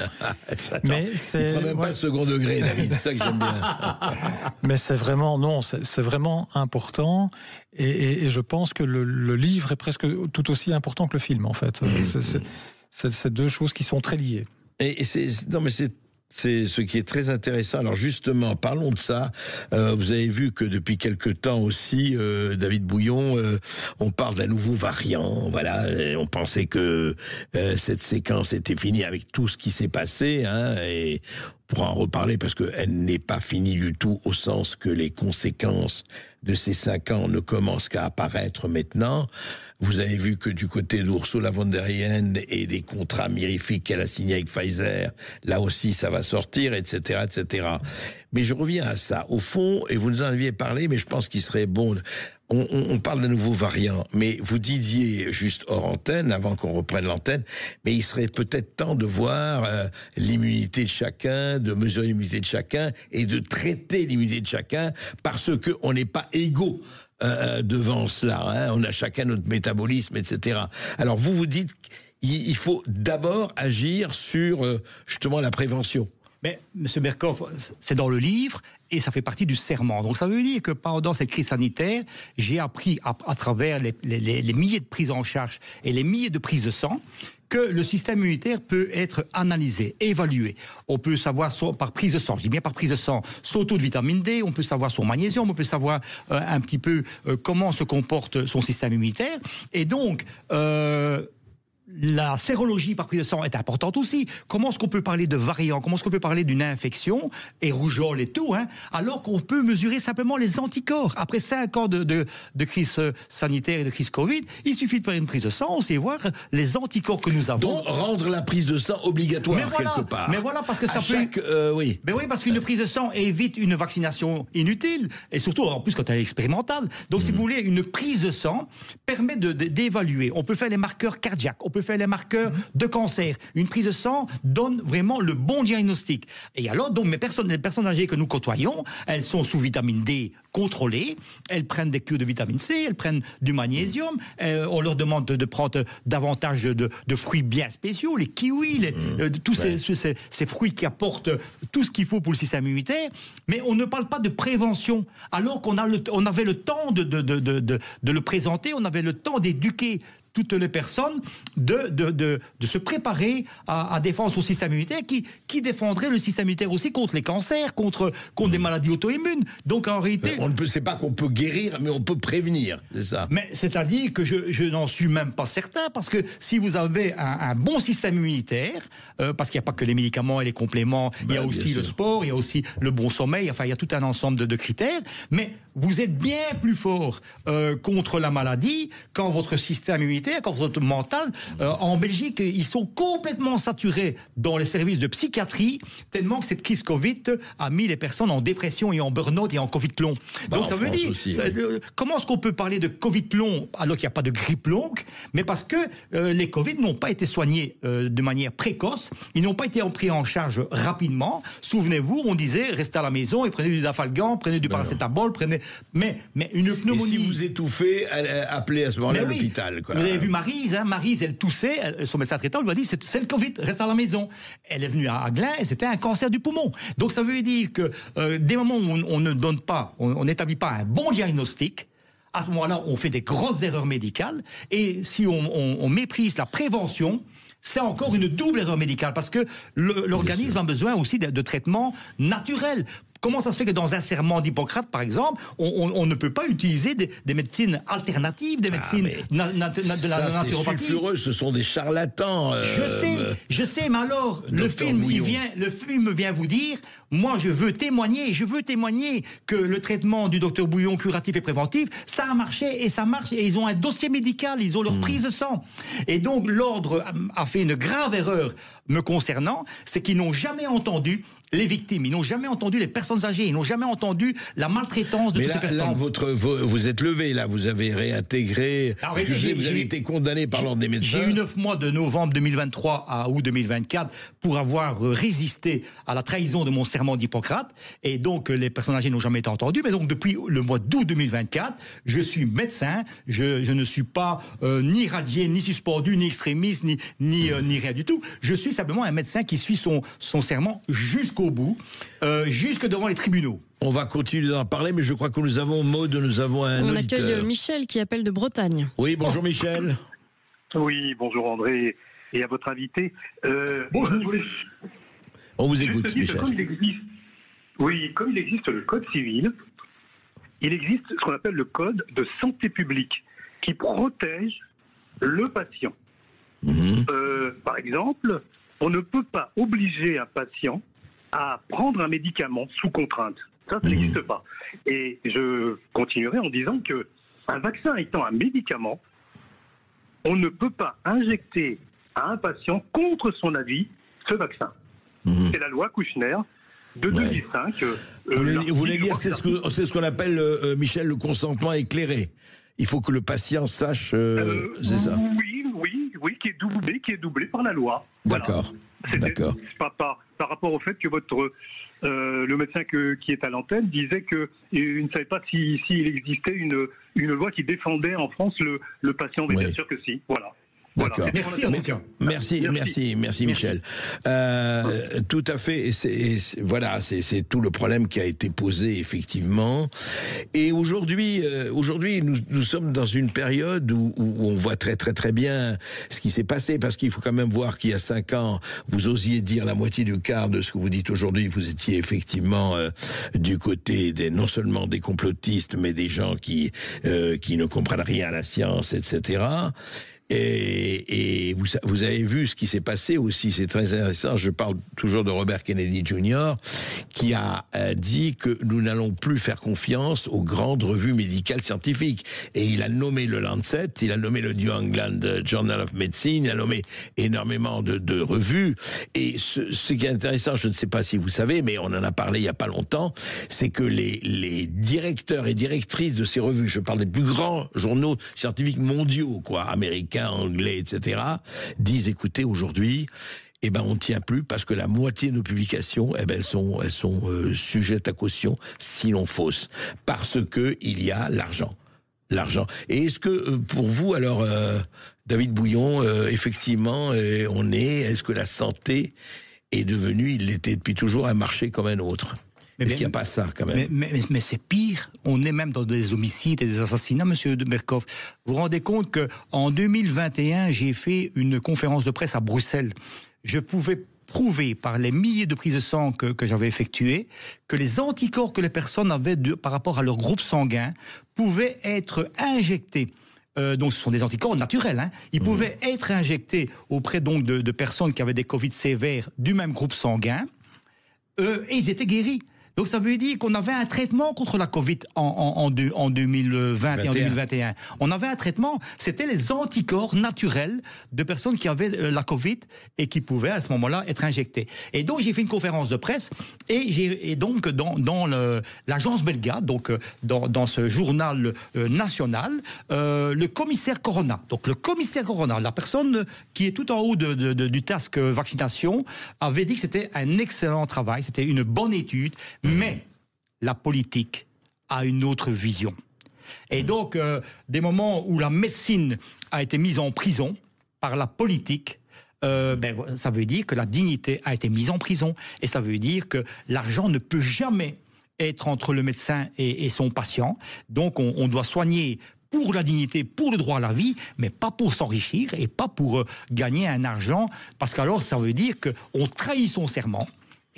Mais c'est... Il prend même pas le second degré, David, c'est ça que j'aime bien. Mais c'est vraiment important, et je pense que le livre est presque tout aussi important que le film, en fait. C'est deux choses qui sont très liées. C'est ce qui est très intéressant. Alors justement, parlons de ça. Vous avez vu que depuis quelque temps aussi, David Bouillon, on parle d'un nouveau variant. Voilà, on pensait que cette séquence était finie avec tout ce qui s'est passé, hein, et on pourra en reparler parce qu'elle n'est pas finie du tout, au sens que les conséquences de ces 5 ans ne commencent qu'à apparaître maintenant. Vous avez vu que du côté d'Ursula von der Leyen et des contrats mirifiques qu'elle a signés avec Pfizer, là aussi ça va sortir, etc., etc. Mais je reviens à ça. Au fond, et vous nous en aviez parlé, mais je pense qu'il serait bon... On parle d'un nouveau variant, mais vous disiez juste hors antenne, avant qu'on reprenne l'antenne, mais il serait peut-être temps de voir l'immunité de chacun, de mesurer l'immunité de chacun et de traiter l'immunité de chacun, parce qu'on n'est pas égaux devant cela. Hein. On a chacun notre métabolisme, etc. Alors vous dites qu'il faut d'abord agir sur justement la prévention. Mais, M. Berkoff, c'est dans le livre et ça fait partie du serment. Donc ça veut dire que pendant cette crise sanitaire, j'ai appris à travers les milliers de prises en charge et les milliers de prises de sang que le système immunitaire peut être analysé, évalué. On peut savoir par prise de sang, je dis bien par prise de sang, son taux de vitamine D, on peut savoir son magnésium, on peut savoir un petit peu comment se comporte son système immunitaire. Et donc... la sérologie par prise de sang est importante aussi. Comment est-ce qu'on peut parler de variants? Comment est-ce qu'on peut parler d'une infection, et rougeole et tout, hein, alors qu'on peut mesurer simplement les anticorps? Après 5 ans de crise sanitaire et de crise Covid, il suffit de faire une prise de sang, on sait voir les anticorps que nous avons. Donc rendre la prise de sang obligatoire quelque part. Mais voilà, parce que ça peut... oui. Mais oui, parce qu'une prise de sang évite une vaccination inutile, et surtout en plus quand elle est expérimentale. Donc si vous voulez, une prise de sang permet d'évaluer. On peut faire les marqueurs cardiaques, on peut faire les marqueurs de cancer. Une prise de sang donne vraiment le bon diagnostic. Et alors, donc, les personnes âgées que nous côtoyons, elles sont sous vitamine D contrôlées, elles prennent des cures de vitamine C, elles prennent du magnésium, on leur demande de prendre davantage de fruits bien spéciaux, les kiwis, tous ces fruits qui apportent tout ce qu'il faut pour le système immunitaire, mais on ne parle pas de prévention, alors qu'on avait le temps de le présenter, on avait le temps d'éduquer toutes les personnes de se préparer à défendre son système immunitaire qui défendrait le système immunitaire aussi contre les cancers, contre des maladies auto-immunes. Donc en réalité... On ne sait pas qu'on peut guérir, mais on peut prévenir, c'est ça. Mais c'est-à-dire que je n'en suis même pas certain, parce que si vous avez un bon système immunitaire, parce qu'il n'y a pas que les médicaments et les compléments, il y a aussi le sport, il y a aussi le bon sommeil, enfin il y a tout un ensemble de critères, mais vous êtes bien plus fort contre la maladie quand votre système immunitaire, quand votre mental, en Belgique, ils sont complètement saturés dans les services de psychiatrie, tellement que cette crise Covid a mis les personnes en dépression et en burn-out et en Covid long. Donc ça veut dire, comment est-ce qu'on peut parler de Covid long alors qu'il n'y a pas de grippe longue? Mais parce que les Covid n'ont pas été soignés de manière précoce, ils n'ont pas été pris en charge rapidement. Souvenez-vous, on disait, restez à la maison et prenez du Dafalgan, prenez du paracétamol, prenez... Mais une pneumonie... Et si vous étouffez, appelez à ce moment-là l'hôpital. Vous avez vu Maryse, Maryse, elle toussait, son médecin traitant lui a dit c'est le Covid, reste à la maison. Elle est venue à Aglin et c'était un cancer du poumon. Donc ça veut dire que des moments où on ne donne pas, on n'établit pas un bon diagnostic, à ce moment-là, on fait des grosses erreurs médicales, et si on méprise la prévention, c'est encore une double erreur médicale, parce que l'organisme a besoin aussi de traitements naturels. Comment ça se fait que dans un serment d'Hippocrate, par exemple, on ne peut pas utiliser des médecines alternatives, des médecines de la naturopathie? C'est sulfureux, ce sont des charlatans. Je sais, mais alors, le film vient vous dire, moi je veux témoigner que le traitement du docteur Bouillon, curatif et préventif, ça a marché et ça marche, et ils ont un dossier médical, ils ont leur prise de sang. Et donc l'ordre a fait une grave erreur me concernant, c'est qu'ils n'ont jamais entendu les victimes, ils n'ont jamais entendu les personnes âgées, ils n'ont jamais entendu la maltraitance de toutes ces personnes. Là, vous êtes levé, là, vous avez réintégré, vous avez été condamné par l'ordre des médecins. J'ai eu 9 mois de novembre 2023 à août 2024 pour avoir résisté à la trahison de mon serment d'Hippocrate, et donc les personnes âgées n'ont jamais été entendues, mais donc depuis le mois d'août 2024, je suis médecin, je ne suis pas ni radié, ni suspendu, ni extrémiste, ni rien du tout. Je suis simplement un médecin qui suit son serment jusqu'au bout, jusque devant les tribunaux. On va continuer d'en parler, mais je crois que nous avons un auditeur. On accueille Michel qui appelle de Bretagne. Oui, bonjour Michel. Oui, bonjour André et à votre invité. Bonjour. On vous écoute, Michel. Comme il existe le code civil, il existe ce qu'on appelle le code de santé publique qui protège le patient. Par exemple, on ne peut pas obliger un patient à prendre un médicament sous contrainte. Ça n'existe pas. Et je continuerai en disant que un vaccin étant un médicament, on ne peut pas injecter à un patient contre son avis ce vaccin. C'est la loi Kouchner de 2005. Vous voulez dire, c'est ce qu'on appelle, Michel, le consentement éclairé. Il faut que le patient sache, c'est ça. Oui, qui est doublé par la loi. D'accord. Voilà. D'accord. Par rapport au fait que le médecin qui est à l'antenne disait qu'il ne savait pas s'il existait une loi qui défendait en France le patient. Mais bien sûr que si. Voilà. D'accord. Merci Michel. Tout à fait. C'est tout le problème qui a été posé effectivement. Et aujourd'hui, nous sommes dans une période où on voit très bien ce qui s'est passé, parce qu'il faut quand même voir qu'il y a 5 ans, vous osiez dire la moitié du quart de ce que vous dites aujourd'hui. Vous étiez effectivement du côté non seulement des complotistes, mais des gens qui ne comprennent rien à la science, etc. Et vous avez vu ce qui s'est passé aussi, c'est très intéressant. Je parle toujours de Robert Kennedy Jr., qui a dit que nous n'allons plus faire confiance aux grandes revues médicales scientifiques. Et il a nommé le Lancet, il a nommé le New England Journal of Medicine, il a nommé énormément de revues. Et ce qui est intéressant, je ne sais pas si vous savez, mais on en a parlé il n'y a pas longtemps, c'est que les directeurs et directrices de ces revues, je parle des plus grands journaux scientifiques mondiaux, américains, anglais, etc., disent, écoutez, aujourd'hui, on ne tient plus parce que la moitié de nos publications, elles sont sujettes à caution, sinon fausses, parce que il y a l'argent. Et est-ce que, pour vous, alors, David Bouillon, effectivement, est-ce que la santé est devenue, il l'était depuis toujours, un marché comme un autre? Est-ce qu'il n'y a pas ça, quand même? Mais c'est pire. On est même dans des homicides et des assassinats, monsieur de Berkhoff. Vous vous rendez compte qu'en 2021, j'ai fait une conférence de presse à Bruxelles. Je pouvais prouver par les milliers de prises de sang que j'avais effectuées que les anticorps que les personnes avaient par rapport à leur groupe sanguin pouvaient être injectés. Donc ce sont des anticorps naturels. Ils pouvaient être injectés auprès donc de personnes qui avaient des Covid sévères du même groupe sanguin. Et ils étaient guéris. Donc ça veut dire qu'on avait un traitement contre la Covid en 2020 et en 2021. On avait un traitement, c'était les anticorps naturels de personnes qui avaient la Covid et qui pouvaient à ce moment-là être injectés. Et donc j'ai fait une conférence de presse et donc dans l'agence Belga, donc dans ce journal national, le commissaire Corona. Donc le commissaire Corona, la personne qui est tout en haut du task vaccination, avait dit que c'était un excellent travail, c'était une bonne étude. Mais la politique a une autre vision. Et donc, des moments où la médecine a été mise en prison par la politique, ça veut dire que la dignité a été mise en prison. Et ça veut dire que l'argent ne peut jamais être entre le médecin et son patient. Donc, on doit soigner pour la dignité, pour le droit à la vie, mais pas pour s'enrichir et pas pour gagner un argent, parce qu'alors, ça veut dire qu'on trahit son serment.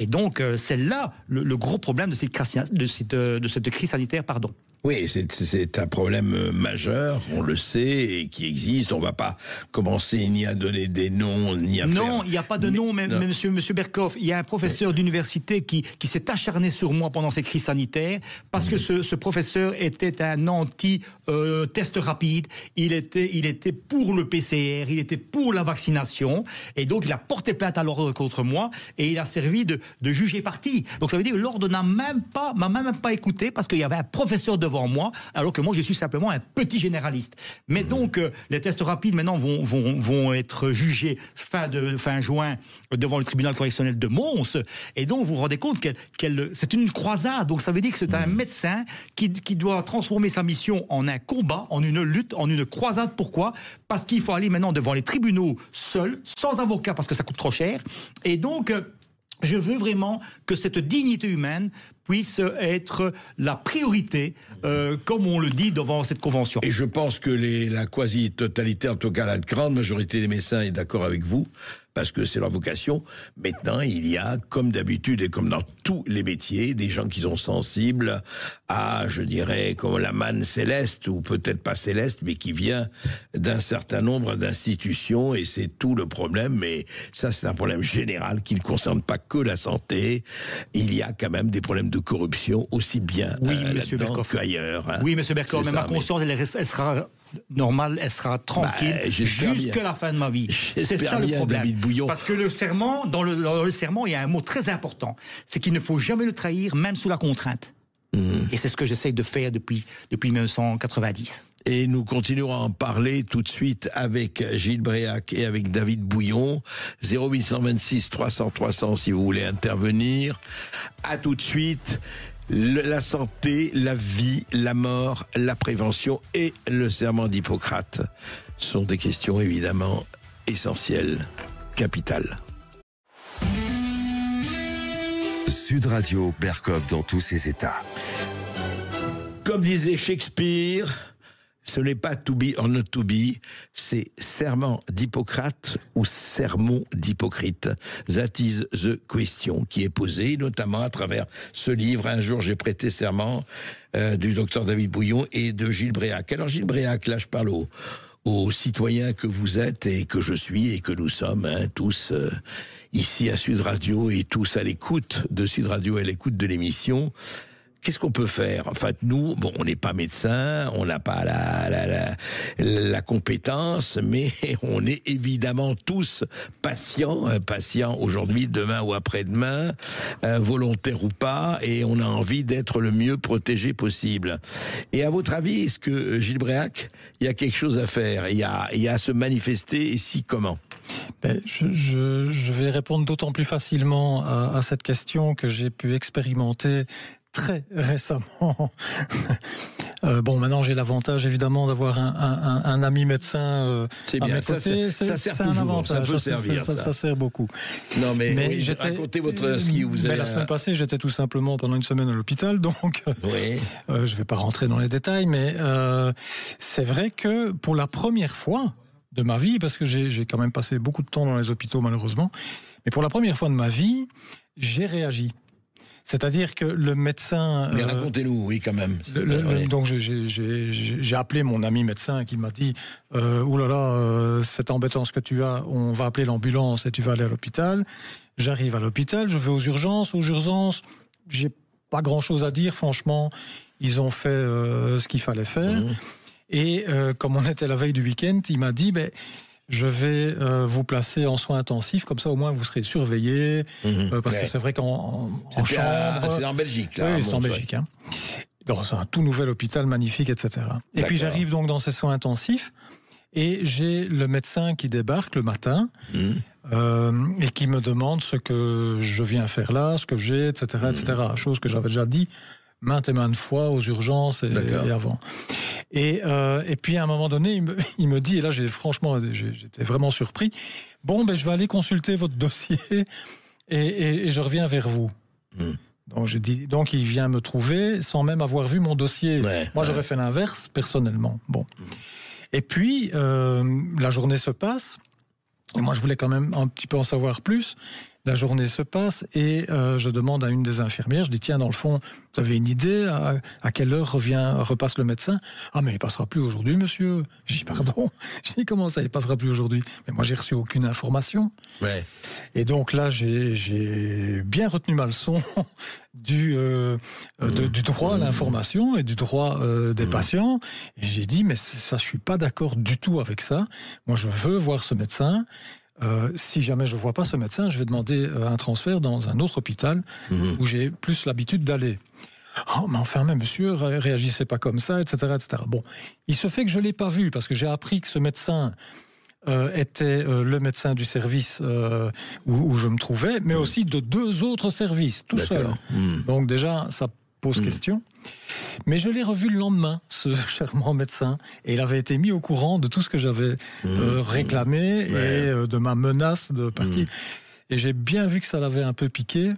Et donc, c'est là le gros problème de cette crise sanitaire, pardon. Oui, c'est un problème majeur, on le sait, et qui existe. On ne va pas commencer ni à donner des noms, ni à faire... Non, il n'y a pas de nom, mais monsieur Berkoff, il y a un professeur d'université qui s'est acharné sur moi pendant cette crise sanitaire, parce que ce professeur était un anti-test rapide, il était pour le PCR, il était pour la vaccination, et donc il a porté plainte à l'ordre contre moi, et il a servi de juge parti. Donc ça veut dire que l'ordre m'a même pas écouté, parce qu'il y avait un professeur devant moi, alors que moi je suis simplement un petit généraliste. Mais donc les tests rapides maintenant vont être jugés fin juin devant le tribunal correctionnel de Mons, et donc vous vous rendez compte que c'est une croisade. Donc ça veut dire que c'est un médecin qui doit transformer sa mission en un combat, en une lutte, en une croisade. Pourquoi ? Parce qu'il faut aller maintenant devant les tribunaux seul, sans avocat, parce que ça coûte trop cher. Et donc je veux vraiment que cette dignité humaine puisse être la priorité, comme on le dit devant cette convention. Et je pense que la quasi-totalité, en tout cas la grande majorité des médecins est d'accord avec vous, parce que c'est leur vocation. Maintenant, il y a, comme d'habitude et comme dans tous les métiers, des gens qui sont sensibles à, je dirais, comme la manne céleste, ou peut-être pas céleste, mais qui vient d'un certain nombre d'institutions, et c'est tout le problème. Mais ça, c'est un problème général qui ne concerne pas que la santé. Il y a quand même des problèmes de corruption, aussi bien là-dedans qu'ailleurs. Hein. Oui, monsieur Berkoff, mais ma conscience, elle sera normale, elle sera tranquille jusqu'à la fin de ma vie. C'est ça le problème. David Bouillon. Parce que le serment, dans le serment, il y a un mot très important. C'est qu'il ne faut jamais le trahir, même sous la contrainte. Et c'est ce que j'essaye de faire depuis 1990. Et nous continuerons à en parler tout de suite avec Gilles Bréac et avec David Bouillon. 0826 300 300 si vous voulez intervenir. À tout de suite. La santé, la vie, la mort, la prévention et le serment d'Hippocrate sont des questions évidemment essentielles, capitales. Sud Radio, Berkoff dans tous ses états. Comme disait Shakespeare, ce n'est pas to be or not to be, c'est serment d'Hippocrate ou sermon d'Hypocrite. That is the question qui est posée, notamment à travers ce livre. Un jour, j'ai prêté serment du docteur David Bouillon et de Gilles Bréac. Alors Gilles Bréac, là je parle aux citoyens que vous êtes et que je suis et que nous sommes, hein, tous ici à Sud Radio et tous à l'écoute de Sud Radio, à l'écoute de l'émission. Qu'est-ce qu'on peut faire ? En fait, nous, bon, on n'est pas médecin, on n'a pas la compétence, mais on est évidemment tous patients aujourd'hui, demain ou après-demain, volontaires ou pas, et on a envie d'être le mieux protégé possible. Et à votre avis, est-ce que, Gilles Bréac, il y a quelque chose à faire ? Il y a à se manifester, et si, comment ? Je vais répondre d'autant plus facilement à cette question que j'ai pu expérimenter très récemment. Maintenant j'ai l'avantage évidemment d'avoir un ami médecin à mes côtés. C'est un avantage. Ça peut servir. Ça sert beaucoup. Non mais oui, racontez ce qui vous a... La semaine passée, j'étais tout simplement pendant une semaine à l'hôpital, donc je vais pas rentrer dans les détails, mais c'est vrai que pour la première fois de ma vie, parce que j'ai quand même passé beaucoup de temps dans les hôpitaux malheureusement, mais pour la première fois de ma vie, j'ai réagi. C'est-à-dire que le médecin... Mais racontez-nous, oui, quand même. Donc j'ai appelé mon ami médecin qui m'a dit « Oulala, c'est embêtant ce que tu as, on va appeler l'ambulance et tu vas aller à l'hôpital. » J'arrive à l'hôpital, je vais aux urgences. Aux urgences, j'ai pas grand-chose à dire, franchement. Ils ont fait ce qu'il fallait faire. Et comme on était la veille du week-end, il m'a dit... je vais vous placer en soins intensifs, comme ça au moins vous serez surveillé, parce que c'est vrai qu'en chambre... C'est en Belgique, là. Oui, c'est en Belgique. Hein. Dans un tout nouvel hôpital magnifique, etc. Et puis j'arrive donc dans ces soins intensifs, et j'ai le médecin qui débarque le matin, et qui me demande ce que je viens faire là, ce que j'ai, etc., etc. Chose que j'avais déjà dit maintes et maintes fois aux urgences et avant. Et puis à un moment donné, il me dit, et là j'étais vraiment surpris, je vais aller consulter votre dossier et je reviens vers vous. Donc il vient me trouver sans même avoir vu mon dossier. Moi j'aurais fait l'inverse personnellement. Et puis la journée se passe, et moi je voulais quand même un petit peu en savoir plus. La journée se passe et je demande à une des infirmières, je dis tiens, dans le fond, vous avez une idée à quelle heure repasse le médecin? Ah mais il passera plus aujourd'hui, monsieur. Je dis pardon. Je dis comment ça, il passera plus aujourd'hui? Mais moi j'ai reçu aucune information. Ouais. Et donc là j'ai bien retenu ma leçon du droit à l'information et du droit des patients. Et j'ai dit mais ça, je suis pas d'accord du tout avec ça. Moi je veux voir ce médecin. Si jamais je ne vois pas ce médecin, je vais demander un transfert dans un autre hôpital où j'ai plus l'habitude d'aller. Oh, mais enfin, mais monsieur, réagissez pas comme ça, etc., etc. Bon, il se fait que je ne l'ai pas vu parce que j'ai appris que ce médecin était le médecin du service où je me trouvais, mais aussi de 2 autres services, tout seul. Donc déjà, ça pose question. Mais je l'ai revu le lendemain, ce charmant médecin, et il avait été mis au courant de tout ce que j'avais réclamé et de ma menace de partir. Et j'ai bien vu que ça l'avait un peu piqué.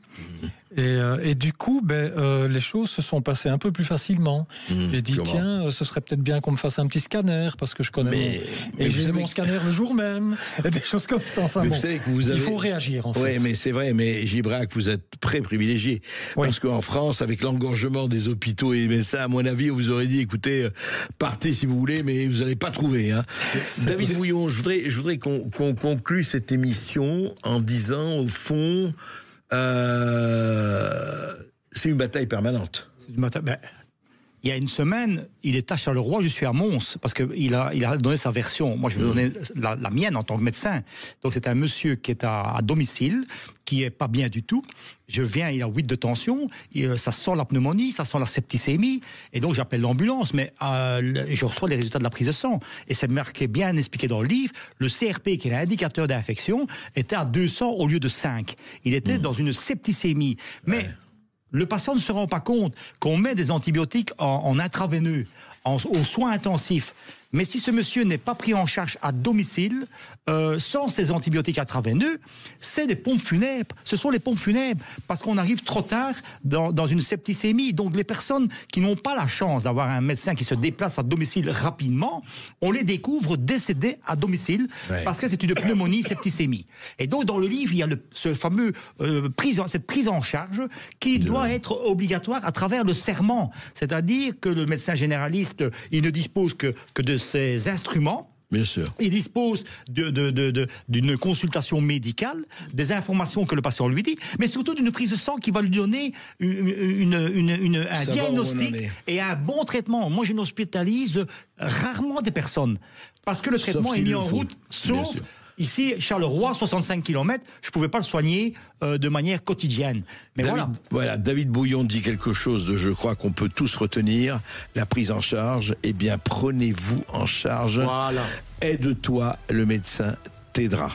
Et du coup, les choses se sont passées un peu plus facilement. J'ai dit, tiens, ce serait peut-être bien qu'on me fasse un petit scanner, parce que je connais et j'ai mon scanner le jour même, et des choses comme ça. Enfin, bon, il faut réagir, en fait. Oui, mais c'est vrai, mais Gibrac, vous êtes très privilégié. Parce qu'en France, avec l'engorgement des hôpitaux et des médecins, à mon avis, on vous aurait dit, écoutez, partez si vous voulez, mais vous n'allez pas trouver. Hein. David Bouillon, je voudrais qu'on conclue cette émission en disant, au fond... c'est une bataille permanente. Il y a une semaine, il est à Charleroi, je suis à Mons, parce qu'il a donné sa version. Moi, je vais donner la mienne en tant que médecin. Donc, c'est un monsieur qui est à domicile, qui est pas bien du tout. Je viens, il a 8 de tension, ça sent la pneumonie, ça sent la septicémie, et donc j'appelle l'ambulance, mais je reçois les résultats de la prise de sang. Et c'est marqué, bien expliqué dans le livre, le CRP, qui est l'indicateur d'infection, était à 200 au lieu de 5. Il était dans une septicémie. Mais... le patient ne se rend pas compte qu'on met des antibiotiques en intraveineux, aux soins intensifs. Mais si ce monsieur n'est pas pris en charge à domicile, sans ces antibiotiques intraveineux, c'est des pompes funèbres. Ce sont les pompes funèbres, parce qu'on arrive trop tard dans une septicémie. Donc les personnes qui n'ont pas la chance d'avoir un médecin qui se déplace à domicile rapidement, on les découvre décédés à domicile, parce que c'est une pneumonie septicémie. Et donc dans le livre, il y a ce fameux cette prise en charge qui doit être obligatoire à travers le serment. C'est-à-dire que le médecin généraliste, il ne dispose que de ces instruments. Bien sûr. Il dispose d'une consultation médicale, des informations que le patient lui dit, mais surtout d'une prise de sang qui va lui donner un diagnostic et un bon traitement. Moi, je n'hospitalise rarement des personnes, parce que le traitement est mis en route, sauf... Ici, Charleroi, 65 km, je ne pouvais pas le soigner de manière quotidienne. Mais David Bouillon dit quelque chose de, je crois, qu'on peut tous retenir. La prise en charge, eh bien, prenez-vous en charge. Aide-toi, le médecin t'aidera.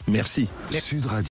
Merci. Sud Radio.